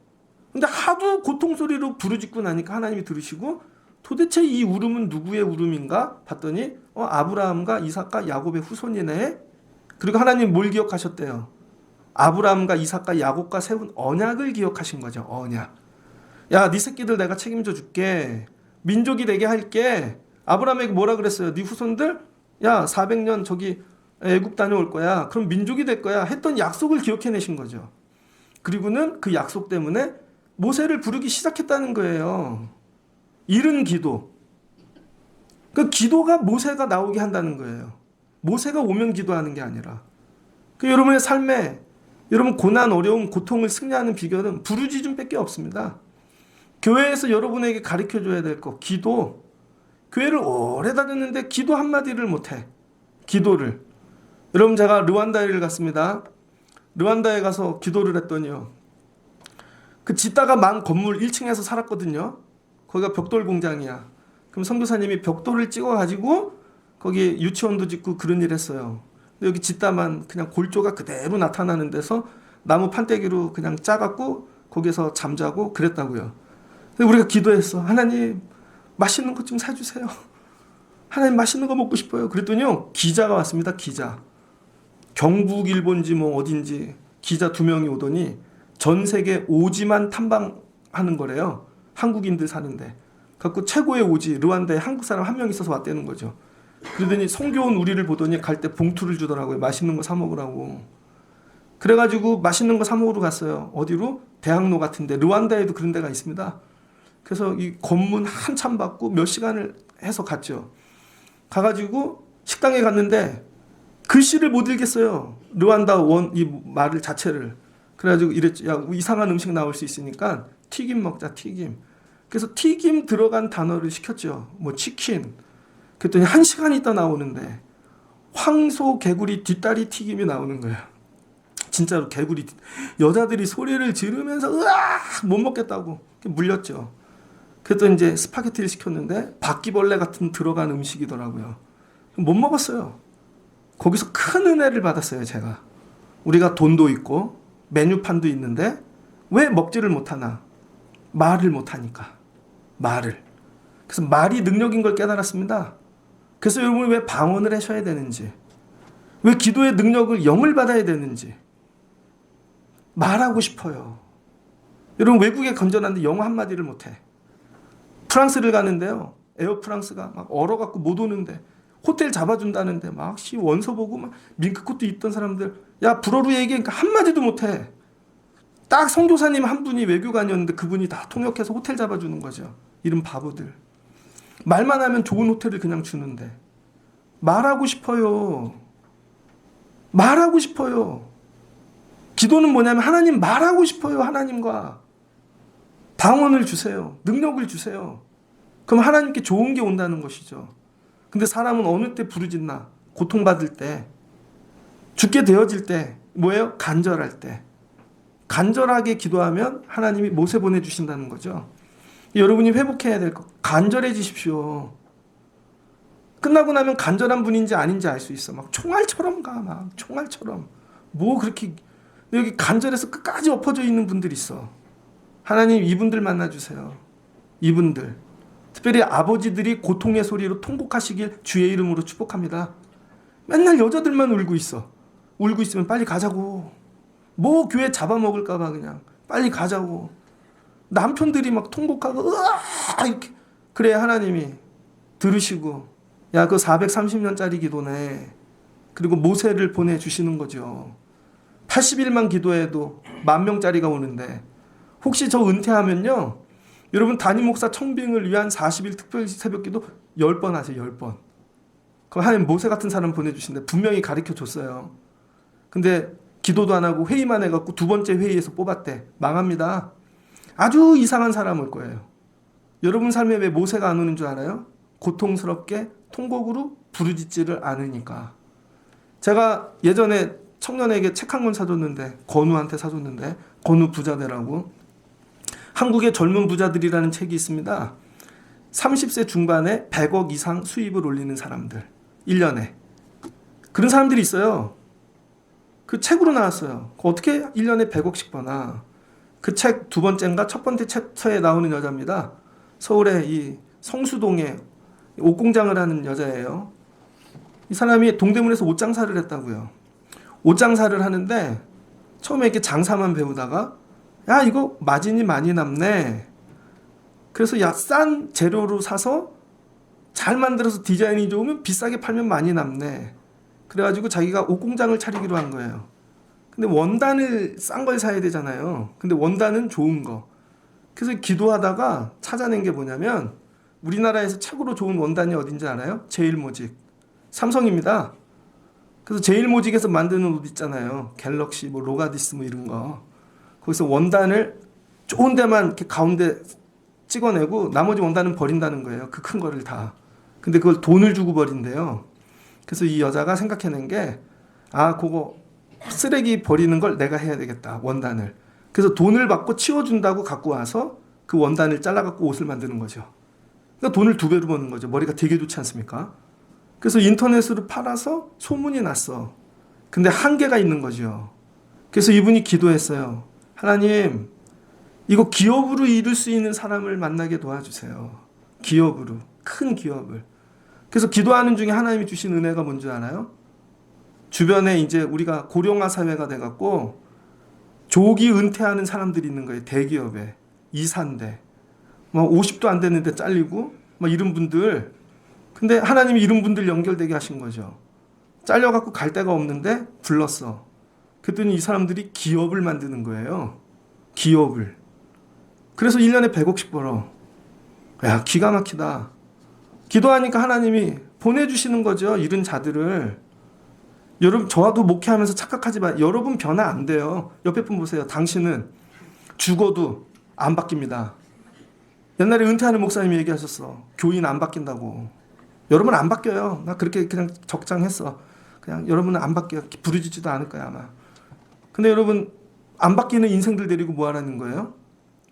근데 하도 고통 소리로 부르짖고 나니까 하나님이 들으시고 도대체 이 울음은 누구의 울음인가 봤더니 아브라함과 이삭과 야곱의 후손이네. 그리고 하나님 뭘 기억하셨대요? 아브라함과 이삭과 야곱과 세운 언약을 기억하신 거죠. 언약. 야, 네 새끼들 내가 책임져 줄게. 민족이 되게 할게. 아브라함에게 뭐라 그랬어요? 네 후손들 야 400년 저기 애굽 다녀올 거야. 그럼 민족이 될 거야. 했던 약속을 기억해내신 거죠. 그리고는 그 약속 때문에 모세를 부르기 시작했다는 거예요. 이른 기도. 그 기도가 모세가 나오게 한다는 거예요. 모세가 오면 기도하는 게 아니라. 그 여러분의 삶에 여러분 고난, 어려움, 고통을 승리하는 비결은 부르짖음밖에 없습니다. 교회에서 여러분에게 가르쳐줘야 될 거 기도. 교회를 오래 다녔는데 기도 한마디를 못해. 기도를. 여러분 제가 르완다에 갔습니다. 르완다에 가서 기도를 했더니요. 그 짓다가 만 건물 1층에서 살았거든요. 거기가 벽돌 공장이야. 그럼 선교사님이 벽돌을 찍어가지고 거기 유치원도 짓고 그런 일 했어요. 근데 여기 짓다만 그냥 골조가 그대로 나타나는 데서 나무 판때기로 그냥 짜갖고 거기서 잠자고 그랬다고요. 근데 우리가 기도했어. 하나님 맛있는 것 좀 사주세요. 하나님 맛있는 거 먹고 싶어요. 그랬더니요. 기자가 왔습니다. 기자. 경북 일본지 뭐 어딘지 기자 2명이 오더니 전 세계 오지만 탐방하는 거래요. 한국인들 사는데. 갖고 최고의 오지 르완다에 한국 사람 1명 있어서 왔다는 거죠. 그러더니 성교원 우리를 보더니 갈 때 봉투를 주더라고요. 맛있는 거 사 먹으라고. 그래가지고 맛있는 거 사 먹으러 갔어요. 어디로? 대학로 같은데. 르완다에도 그런 데가 있습니다. 그래서 이 검문 한참 받고 몇 시간을 해서 갔죠. 가가지고 식당에 갔는데 글씨를 못 읽겠어요. 르완다 이 말을 자체를. 그래가지고 이랬죠. 야, 이상한 음식 나올 수 있으니까 튀김 먹자, 튀김. 그래서 튀김 들어간 단어를 시켰죠. 뭐 치킨. 그랬더니 1시간 있다 나오는데 황소 개구리 뒷다리 튀김이 나오는 거예요. 진짜로 개구리. 여자들이 소리를 지르면서 으악 못 먹겠다고 물렸죠. 그랬더니 이제 스파게티를 시켰는데 바퀴벌레 같은 들어간 음식이더라고요. 못 먹었어요. 거기서 큰 은혜를 받았어요. 제가. 우리가 돈도 있고 메뉴판도 있는데 왜 먹지를 못하나? 말을 못하니까. 말을. 그래서 말이 능력인 걸 깨달았습니다. 그래서 여러분이 왜 방언을 하셔야 되는지, 왜 기도의 능력을 영을 받아야 되는지 말하고 싶어요. 여러분 외국에 건져놨는데 영어 한마디를 못해. 프랑스를 가는데요. 에어 프랑스가 막 얼어갖고 못 오는데 호텔 잡아준다는데 막 원서 보고 막 밍크코트 입던 사람들 야 불어로 얘기하니까 한마디도 못해. 딱 선교사님 한 분이 외교관이었는데 그분이 다 통역해서 호텔 잡아주는 거죠. 이런 바보들. 말만 하면 좋은 호텔을 그냥 주는데 말하고 싶어요. 말하고 싶어요. 기도는 뭐냐면 하나님 말하고 싶어요. 하나님과 방언을 주세요. 능력을 주세요. 그럼 하나님께 좋은 게 온다는 것이죠. 근데 사람은 어느 때 부르짖나? 고통받을 때, 죽게 되어질 때, 뭐예요? 간절할 때. 간절하게 기도하면 하나님이 모세 보내주신다는 거죠. 여러분이 회복해야 될 것, 간절해지십시오. 끝나고 나면 간절한 분인지 아닌지 알 수 있어. 막 총알처럼 가, 막 총알처럼. 뭐 그렇게 여기 간절해서 끝까지 엎어져 있는 분들이 있어. 하나님 이분들 만나주세요. 이분들. 특별히 아버지들이 고통의 소리로 통곡하시길 주의 이름으로 축복합니다. 맨날 여자들만 울고 있어. 울고 있으면 빨리 가자고. 뭐 교회 잡아먹을까봐 그냥 빨리 가자고. 남편들이 막 통곡하고 으아 이렇게. 그래 하나님이 들으시고 야 그 430년짜리 기도네. 그리고 모세를 보내주시는 거죠. 80일만 기도해도 10,000명짜리가 오는데 혹시 저 은퇴하면요 여러분 담임 목사 청빙을 위한 40일 특별 새벽기도 10번 하세요. 10번. 그럼 하나님 모세 같은 사람 보내주신데 분명히 가르쳐줬어요. 근데 기도도 안 하고 회의만 해갖고 두 번째 회의에서 뽑았대. 망합니다. 아주 이상한 사람 올 거예요. 여러분 삶에 왜 모세가 안 오는 줄 알아요? 고통스럽게 통곡으로 부르짖지를 않으니까. 제가 예전에 청년에게 책 한 권 사줬는데 건우한테 사줬는데 건우 부자되라고 한국의 젊은 부자들이라는 책이 있습니다. 30세 중반에 100억 이상 수입을 올리는 사람들 1년에 그런 사람들이 있어요. 그 책으로 나왔어요. 어떻게 1년에 100억씩 버나. 그 책 두 번째인가 첫 번째 챕터에 나오는 여자입니다. 서울의 이 성수동에 옷공장을 하는 여자예요. 이 사람이 동대문에서 옷 장사를 했다고요. 옷 장사를 하는데 처음에 이렇게 장사만 배우다가 야 이거 마진이 많이 남네. 그래서 야 싼 재료로 사서 잘 만들어서 디자인이 좋으면 비싸게 팔면 많이 남네. 그래가지고 자기가 옷공장을 차리기로 한 거예요. 근데 원단을 싼 걸 사야 되잖아요. 근데 원단은 좋은 거. 그래서 기도하다가 찾아낸 게 뭐냐면 우리나라에서 최고로 좋은 원단이 어딘지 알아요? 제일모직. 삼성입니다. 그래서 제일모직에서 만드는 옷 있잖아요. 갤럭시, 뭐 로가디스 뭐 이런 거. 거기서 원단을 좋은 데만 이렇게 가운데 찍어내고 나머지 원단은 버린다는 거예요. 그 큰 거를 다. 근데 그걸 돈을 주고 버린대요. 그래서 이 여자가 생각해낸 게 그거 쓰레기 버리는 걸 내가 해야 되겠다. 원단을. 그래서 돈을 받고 치워준다고 갖고 와서 그 원단을 잘라갖고 옷을 만드는 거죠. 그러니까 돈을 2배로 버는 거죠. 머리가 되게 좋지 않습니까? 그래서 인터넷으로 팔아서 소문이 났어. 근데 한계가 있는 거죠. 그래서 이분이 기도했어요. 하나님, 이거 기업으로 이룰 수 있는 사람을 만나게 도와주세요. 기업으로. 큰 기업을. 그래서 기도하는 중에 하나님이 주신 은혜가 뭔지 알아요? 주변에 이제 우리가 고령화 사회가 돼갖고 조기 은퇴하는 사람들이 있는 거예요. 대기업에. 이사인데. 뭐 50도 안 됐는데 잘리고 막 이런 분들. 근데 하나님이 이런 분들 연결되게 하신 거죠. 잘려갖고 갈 데가 없는데 불렀어. 그랬더니 이 사람들이 기업을 만드는 거예요. 기업을. 그래서 1년에 100억씩 벌어. 야, 기가 막히다. 기도하니까 하나님이 보내주시는 거죠. 이런 자들을. 여러분, 저와도 목회하면서 착각하지 마. 여러분 변화 안 돼요. 옆에 분 보세요. 당신은 죽어도 안 바뀝니다. 옛날에 은퇴하는 목사님이 얘기하셨어. 교인 안 바뀐다고. 여러분 안 바뀌어요. 나 그렇게 그냥 적장했어. 그냥 여러분은 안 바뀌어. 부르짖지도 않을 거야 아마. 근데 여러분 안 바뀌는 인생들 데리고 뭐 하라는 거예요?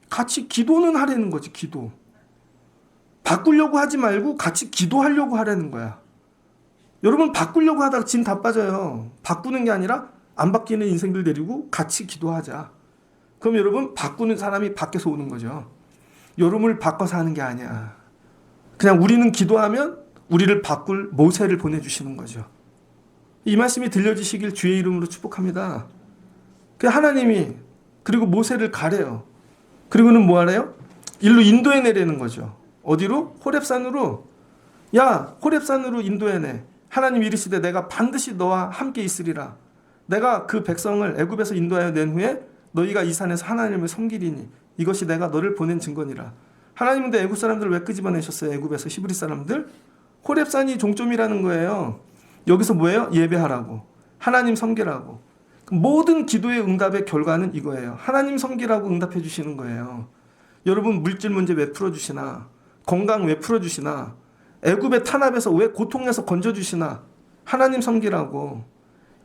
같이 기도는 하라는 거지. 기도. 바꾸려고 하지 말고 같이 기도하려고 하라는 거야. 여러분 바꾸려고 하다가 진 다 빠져요. 바꾸는 게 아니라 안 바뀌는 인생들 데리고 같이 기도하자. 그럼 여러분 바꾸는 사람이 밖에서 오는 거죠. 여러분을 바꿔서 하는 게 아니야. 그냥 우리는 기도하면 우리를 바꿀 모세를 보내주시는 거죠. 이 말씀이 들려지시길 주의 이름으로 축복합니다. 그 하나님이 그리고 모세를 가래요. 그리고는 뭐 하래요? 일로 인도해 내라는 거죠. 어디로? 호렙산으로. 야, 호렙산으로 인도해 내. 하나님 이르시되 내가 반드시 너와 함께 있으리라. 내가 그 백성을 애굽에서 인도하여 낸 후에 너희가 이 산에서 하나님을 섬기리니 이것이 내가 너를 보낸 증거니라. 하나님은 근데 애굽 사람들을 왜 끄집어내셨어요? 애굽에서 히브리 사람들? 호렙산이 종점이라는 거예요. 여기서 뭐예요? 예배하라고. 하나님 섬기라고. 모든 기도의 응답의 결과는 이거예요. 하나님 섬기라고 응답해 주시는 거예요. 여러분 물질 문제 왜 풀어주시나? 건강 왜 풀어주시나? 애굽의 탄압에서 왜 고통에서 건져주시나? 하나님 섬기라고.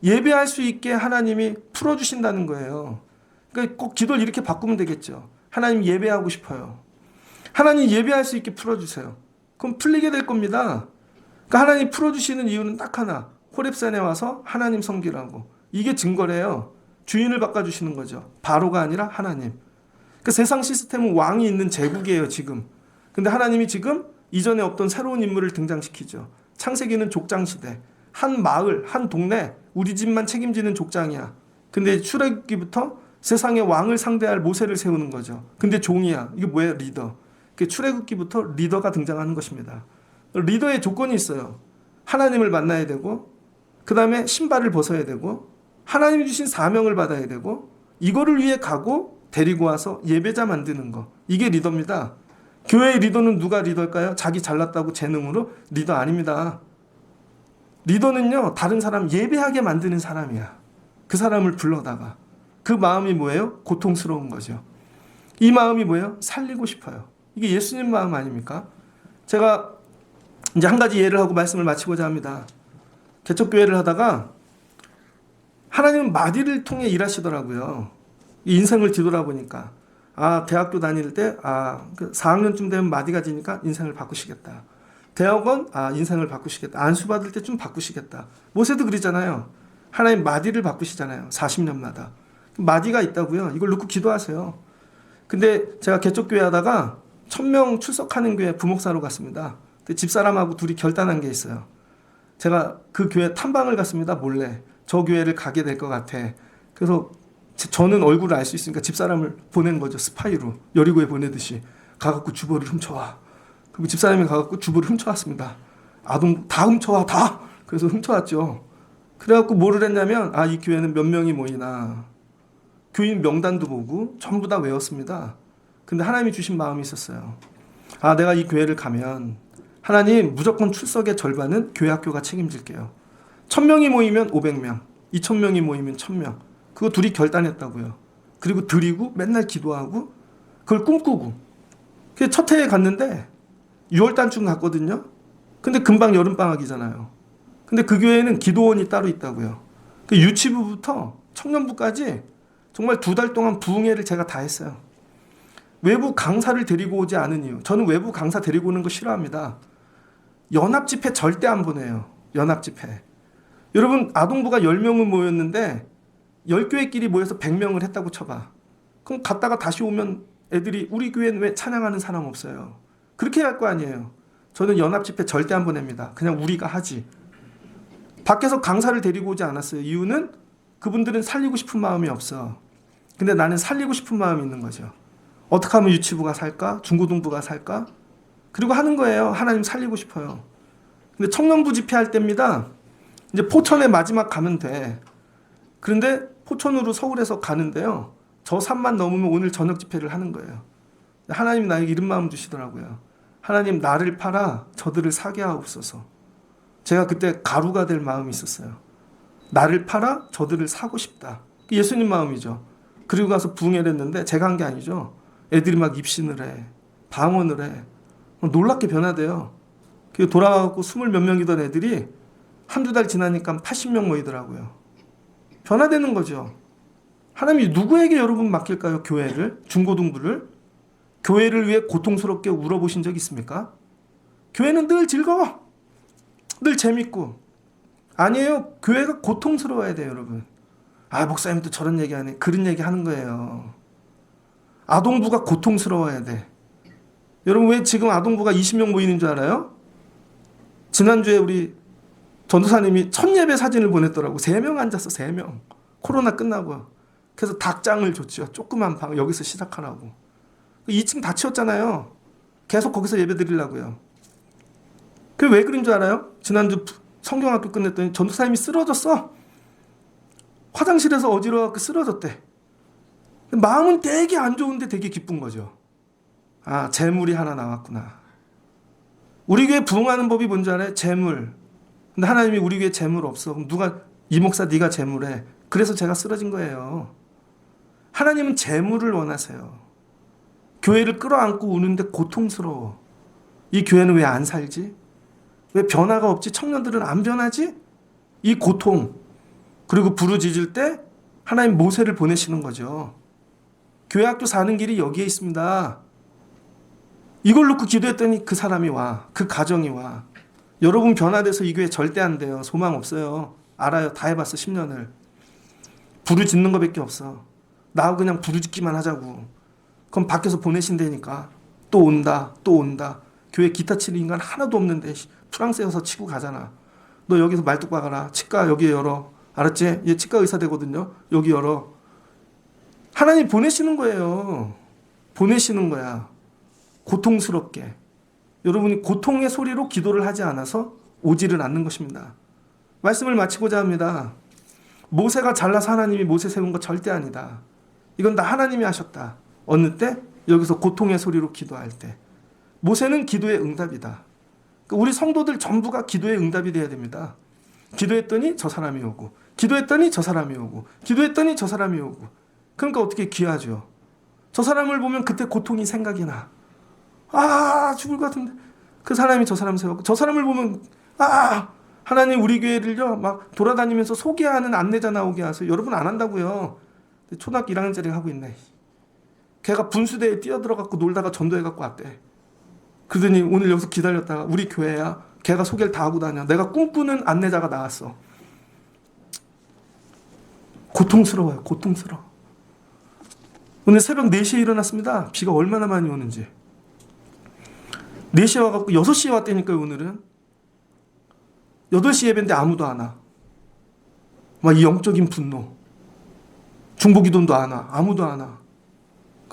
예배할 수 있게 하나님이 풀어주신다는 거예요. 그러니까 꼭 기도를 이렇게 바꾸면 되겠죠. 하나님 예배하고 싶어요. 하나님 예배할 수 있게 풀어주세요. 그럼 풀리게 될 겁니다. 그러니까 하나님 풀어주시는 이유는 딱 하나. 호렙산에 와서 하나님 섬기라고. 이게 증거래요. 주인을 바꿔주시는 거죠. 바로가 아니라 하나님. 그러니까 세상 시스템은 왕이 있는 제국이에요 지금. 근데 하나님이 지금 이전에 없던 새로운 인물을 등장시키죠. 창세기는 족장시대. 한 마을, 한 동네 우리 집만 책임지는 족장이야. 근데 출애굽기부터 세상의 왕을 상대할 모세를 세우는 거죠. 근데 종이야. 이게 뭐예요? 리더. 출애굽기부터 리더가 등장하는 것입니다. 리더의 조건이 있어요. 하나님을 만나야 되고, 그 다음에 신발을 벗어야 되고, 하나님이 주신 사명을 받아야 되고, 이거를 위해 가고 데리고 와서 예배자 만드는 거. 이게 리더입니다. 교회의 리더는 누가 리더일까요? 자기 잘났다고 재능으로? 리더 아닙니다. 리더는요, 다른 사람 예배하게 만드는 사람이야. 그 사람을 불러다가. 그 마음이 뭐예요? 고통스러운 거죠. 이 마음이 뭐예요? 살리고 싶어요. 이게 예수님 마음 아닙니까? 제가 이제 한 가지 예를 하고 말씀을 마치고자 합니다. 개척교회를 하다가 하나님은 마디를 통해 일하시더라고요. 인생을 뒤돌아보니까. 대학교 다닐 때, 4학년쯤 되면 마디가 지니까 인생을 바꾸시겠다. 대학원, 인생을 바꾸시겠다. 안수 받을 때 좀 바꾸시겠다. 모세도 그러잖아요. 하나님 마디를 바꾸시잖아요. 40년마다. 마디가 있다고요. 이걸 놓고 기도하세요. 근데 제가 개척교회 하다가 1000명 출석하는 교회 부목사로 갔습니다. 근데 집사람하고 둘이 결단한 게 있어요. 제가 그 교회 탐방을 갔습니다. 몰래. 저 교회를 가게 될 것 같아. 그래서 저는 얼굴을 알 수 있으니까 집사람을 보낸 거죠. 스파이로. 여리고에 보내듯이. 가갖고 주보를 훔쳐와. 그리고 집사람이 가갖고 주보를 훔쳐왔습니다. 아동 다 훔쳐와 다. 그래서 훔쳐왔죠. 그래갖고 뭐를 했냐면 이 교회는 몇 명이 모이나. 교인 명단도 보고 전부 다 외웠습니다. 근데 하나님이 주신 마음이 있었어요. 내가 이 교회를 가면 하나님 무조건 출석의 절반은 교회 학교가 책임질게요. 1000명이 모이면 500명, 2000명이 모이면 1000명. 그거 둘이 결단했다고요. 그리고 드리고 맨날 기도하고 그걸 꿈꾸고. 첫 해에 갔는데 6월달쯤 갔거든요. 근데 금방 여름방학이잖아요. 근데 그 교회는 기도원이 따로 있다고요. 유치부부터 청년부까지 정말 2달 동안 부흥회를 제가 다 했어요. 외부 강사를 데리고 오지 않은 이유. 저는 외부 강사 데리고 오는 거 싫어합니다. 연합집회 절대 안 보내요. 연합집회. 여러분 아동부가 10명은 모였는데 10교회끼리 모여서 100명을 했다고 쳐봐. 그럼 갔다가 다시 오면 애들이 우리 교회는 왜 찬양하는 사람 없어요? 그렇게 할 거 아니에요. 저는 연합집회 절대 안 보냅니다. 그냥 우리가 하지. 밖에서 강사를 데리고 오지 않았어요. 이유는 그분들은 살리고 싶은 마음이 없어. 근데 나는 살리고 싶은 마음이 있는 거죠. 어떻게 하면 유치부가 살까? 중고등부가 살까? 그리고 하는 거예요. 하나님 살리고 싶어요. 근데 청년부 집회할 때입니다. 이제 포천에 마지막 가면 돼. 그런데 포천으로 서울에서 가는데요. 저 산만 넘으면 오늘 저녁 집회를 하는 거예요. 하나님이 나에게 이런 마음 주시더라고요. 하나님 나를 팔아 저들을 사게 하옵소서. 제가 그때 가루가 될 마음이 있었어요. 나를 팔아 저들을 사고 싶다. 예수님 마음이죠. 그리고 가서 부흥회를 했는데 제가 한 게 아니죠. 애들이 막 입신을 해. 방언을 해. 놀랍게 변화돼요. 돌아와갖고 20 몇 명이던 애들이 한두 달 지나니까 80명 모이더라고요. 변화되는 거죠. 하나님이 누구에게 여러분 맡길까요? 교회를? 중고등부를? 교회를 위해 고통스럽게 울어보신 적 있습니까? 교회는 늘 즐거워. 늘 재밌고. 아니에요. 교회가 고통스러워야 돼요, 여러분. 목사님도 저런 얘기 하네. 그런 얘기 하는 거예요. 아동부가 고통스러워야 돼. 여러분 왜 지금 아동부가 20명 모이는 줄 알아요? 지난주에 우리 전도사님이 첫 예배 사진을 보냈더라고. 3명 앉았어. 3명. 코로나 끝나고. 그래서 닭장을 줬죠. 조그만 방 여기서 시작하라고. 2층 다 치웠잖아요. 계속 거기서 예배 드리려고요. 그게 왜 그런 줄 알아요? 지난주 성경학교 끝냈더니 전도사님이 쓰러졌어. 화장실에서 어지러워서 쓰러졌대. 마음은 되게 안 좋은데 되게 기쁜 거죠. 재물이 하나 나왔구나. 우리 교회 부흥하는 법이 뭔지 알아요? 재물. 근데 하나님이 우리 교회 재물 없어. 그럼 누가 이 목사 네가 재물해. 그래서 제가 쓰러진 거예요. 하나님은 재물을 원하세요. 교회를 끌어안고 우는데 고통스러워. 이 교회는 왜 안 살지? 왜 변화가 없지? 청년들은 안 변하지? 이 고통. 그리고 부르짖을 때 하나님 모세를 보내시는 거죠. 교회 학교 사는 길이 여기에 있습니다. 이걸 놓고 기도했더니 그 사람이 와. 그 가정이 와. 여러분 변화돼서 이 교회 절대 안 돼요. 소망 없어요. 알아요. 다 해봤어. 10년을. 부르짖는 거밖에 없어. 나하고 그냥 부르짖기만 하자고. 그럼 밖에서 보내신다니까. 또 온다. 또 온다. 교회 기타 치는 인간 하나도 없는데 프랑스에서 치고 가잖아. 너 여기서 말뚝 박아라. 치과 여기에 열어. 알았지? 얘 치과 의사 되거든요. 여기 열어. 하나님 보내시는 거예요. 보내시는 거야. 고통스럽게. 여러분이 고통의 소리로 기도를 하지 않아서 오지를 않는 것입니다. 말씀을 마치고자 합니다. 모세가 잘나서 하나님이 모세 세운 거 절대 아니다. 이건 다 하나님이 하셨다. 어느 때? 여기서 고통의 소리로 기도할 때. 모세는 기도의 응답이다. 우리 성도들 전부가 기도의 응답이 돼야 됩니다. 기도했더니 저 사람이 오고, 기도했더니 저 사람이 오고, 기도했더니 저 사람이 오고. 그러니까 어떻게 귀하죠. 저 사람을 보면 그때 고통이 생각이 나. 아, 죽을 것 같은데. 그 사람이 저 사람 세웠고, 저 사람을 보면 하나님 우리 교회를요 막 돌아다니면서 소개하는 안내자 나오게 하세요. 여러분 안 한다고요. 초등학교 1학년짜리 하고 있네. 걔가 분수대에 뛰어들어갖고 놀다가 전도해갖고 왔대. 그러더니 오늘 여기서 기다렸다가 우리 교회야. 걔가 소개를 다 하고 다녀. 내가 꿈꾸는 안내자가 나왔어. 고통스러워요. 고통스러워. 오늘 새벽 4시에 일어났습니다. 비가 얼마나 많이 오는지. 4시에 와갖고 6시에 왔다니까요. 오늘은 8시 예배인데 아무도 안 와. 막 이 영적인 분노. 중보기도도 안 와. 아무도 안 와.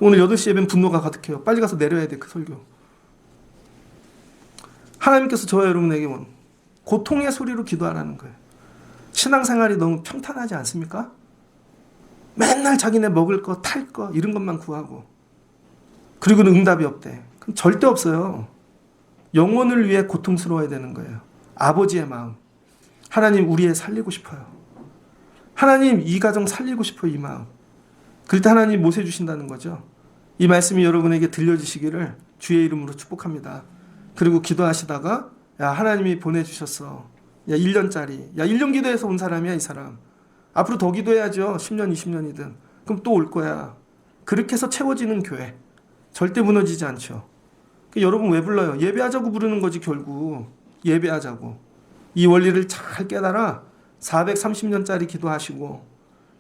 오늘 8시 예배는 분노가 가득해요. 빨리 가서 내려야 돼. 그 설교. 하나님께서 저와 여러분에게 고통의 소리로 기도하라는 거예요. 신앙생활이 너무 평탄하지 않습니까? 맨날 자기네 먹을 거, 탈 거 이런 것만 구하고 그리고는 응답이 없대. 그럼 절대 없어요. 영혼을 위해 고통스러워야 되는 거예요. 아버지의 마음. 하나님 우리 애 살리고 싶어요. 하나님 이 가정 살리고 싶어요. 이 마음. 그럴 때 하나님 모세 주신다는 거죠. 이 말씀이 여러분에게 들려지시기를 주의 이름으로 축복합니다. 그리고 기도하시다가 야 하나님이 보내주셨어. 야 1년짜리. 야 1년 기도해서 온 사람이야 이 사람. 앞으로 더 기도해야죠. 10년 20년이든. 그럼 또 올 거야. 그렇게 해서 채워지는 교회. 절대 무너지지 않죠. 여러분 왜 불러요? 예배하자고 부르는 거지 결국. 예배하자고. 이 원리를 잘 깨달아 430년짜리 기도하시고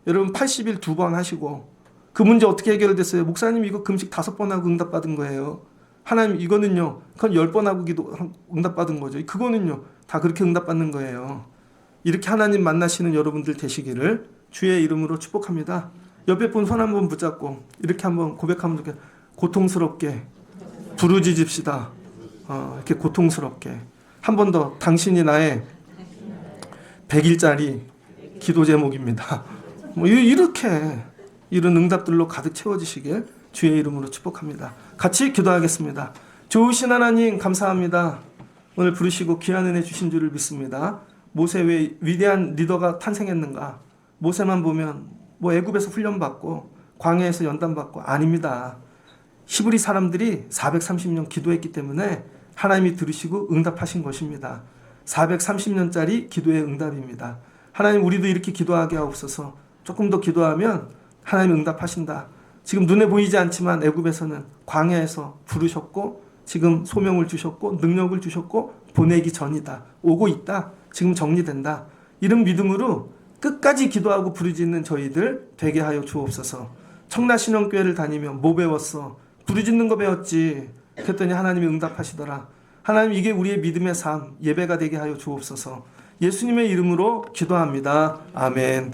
여러분 80일 2번 하시고 그 문제 어떻게 해결됐어요? 목사님 이거 금식 5번 하고 응답받은 거예요. 하나님 이거는요. 그건 10번 하고 응답받은 거죠. 그거는요. 다 그렇게 응답받는 거예요. 이렇게 하나님 만나시는 여러분들 되시기를 주의 이름으로 축복합니다. 옆에 분 손 한번 붙잡고 이렇게 한번 고백하면 좋겠어요. 고통스럽게 부르짖읍시다. 이렇게 고통스럽게 한 번 더 당신이 나의 100일짜리 기도 제목입니다. 이렇게 이런 응답들로 가득 채워지시길 주의 이름으로 축복합니다. 같이 기도하겠습니다. 좋으신 하나님 감사합니다. 오늘 부르시고 귀한 은혜 주신 줄을 믿습니다. 모세 왜 위대한 리더가 탄생했는가? 모세만 보면 애굽에서 훈련받고 광야에서 연단받고 아닙니다. 히브리 사람들이 430년 기도했기 때문에 하나님이 들으시고 응답하신 것입니다. 430년짜리 기도의 응답입니다. 하나님 우리도 이렇게 기도하게 하옵소서. 조금 더 기도하면 하나님 응답하신다. 지금 눈에 보이지 않지만 애굽에서는 광야에서 부르셨고 지금 소명을 주셨고 능력을 주셨고 보내기 전이다. 오고 있다. 지금 정리된다. 이런 믿음으로 끝까지 기도하고 부르짖는 저희들 되게 하여 주옵소서. 청라신령교회를 다니며 뭐 배웠어? 부르짖는 거 배웠지. 그랬더니 하나님이 응답하시더라. 하나님 이게 우리의 믿음의 삶, 예배가 되게 하여 주옵소서. 예수님의 이름으로 기도합니다. 아멘.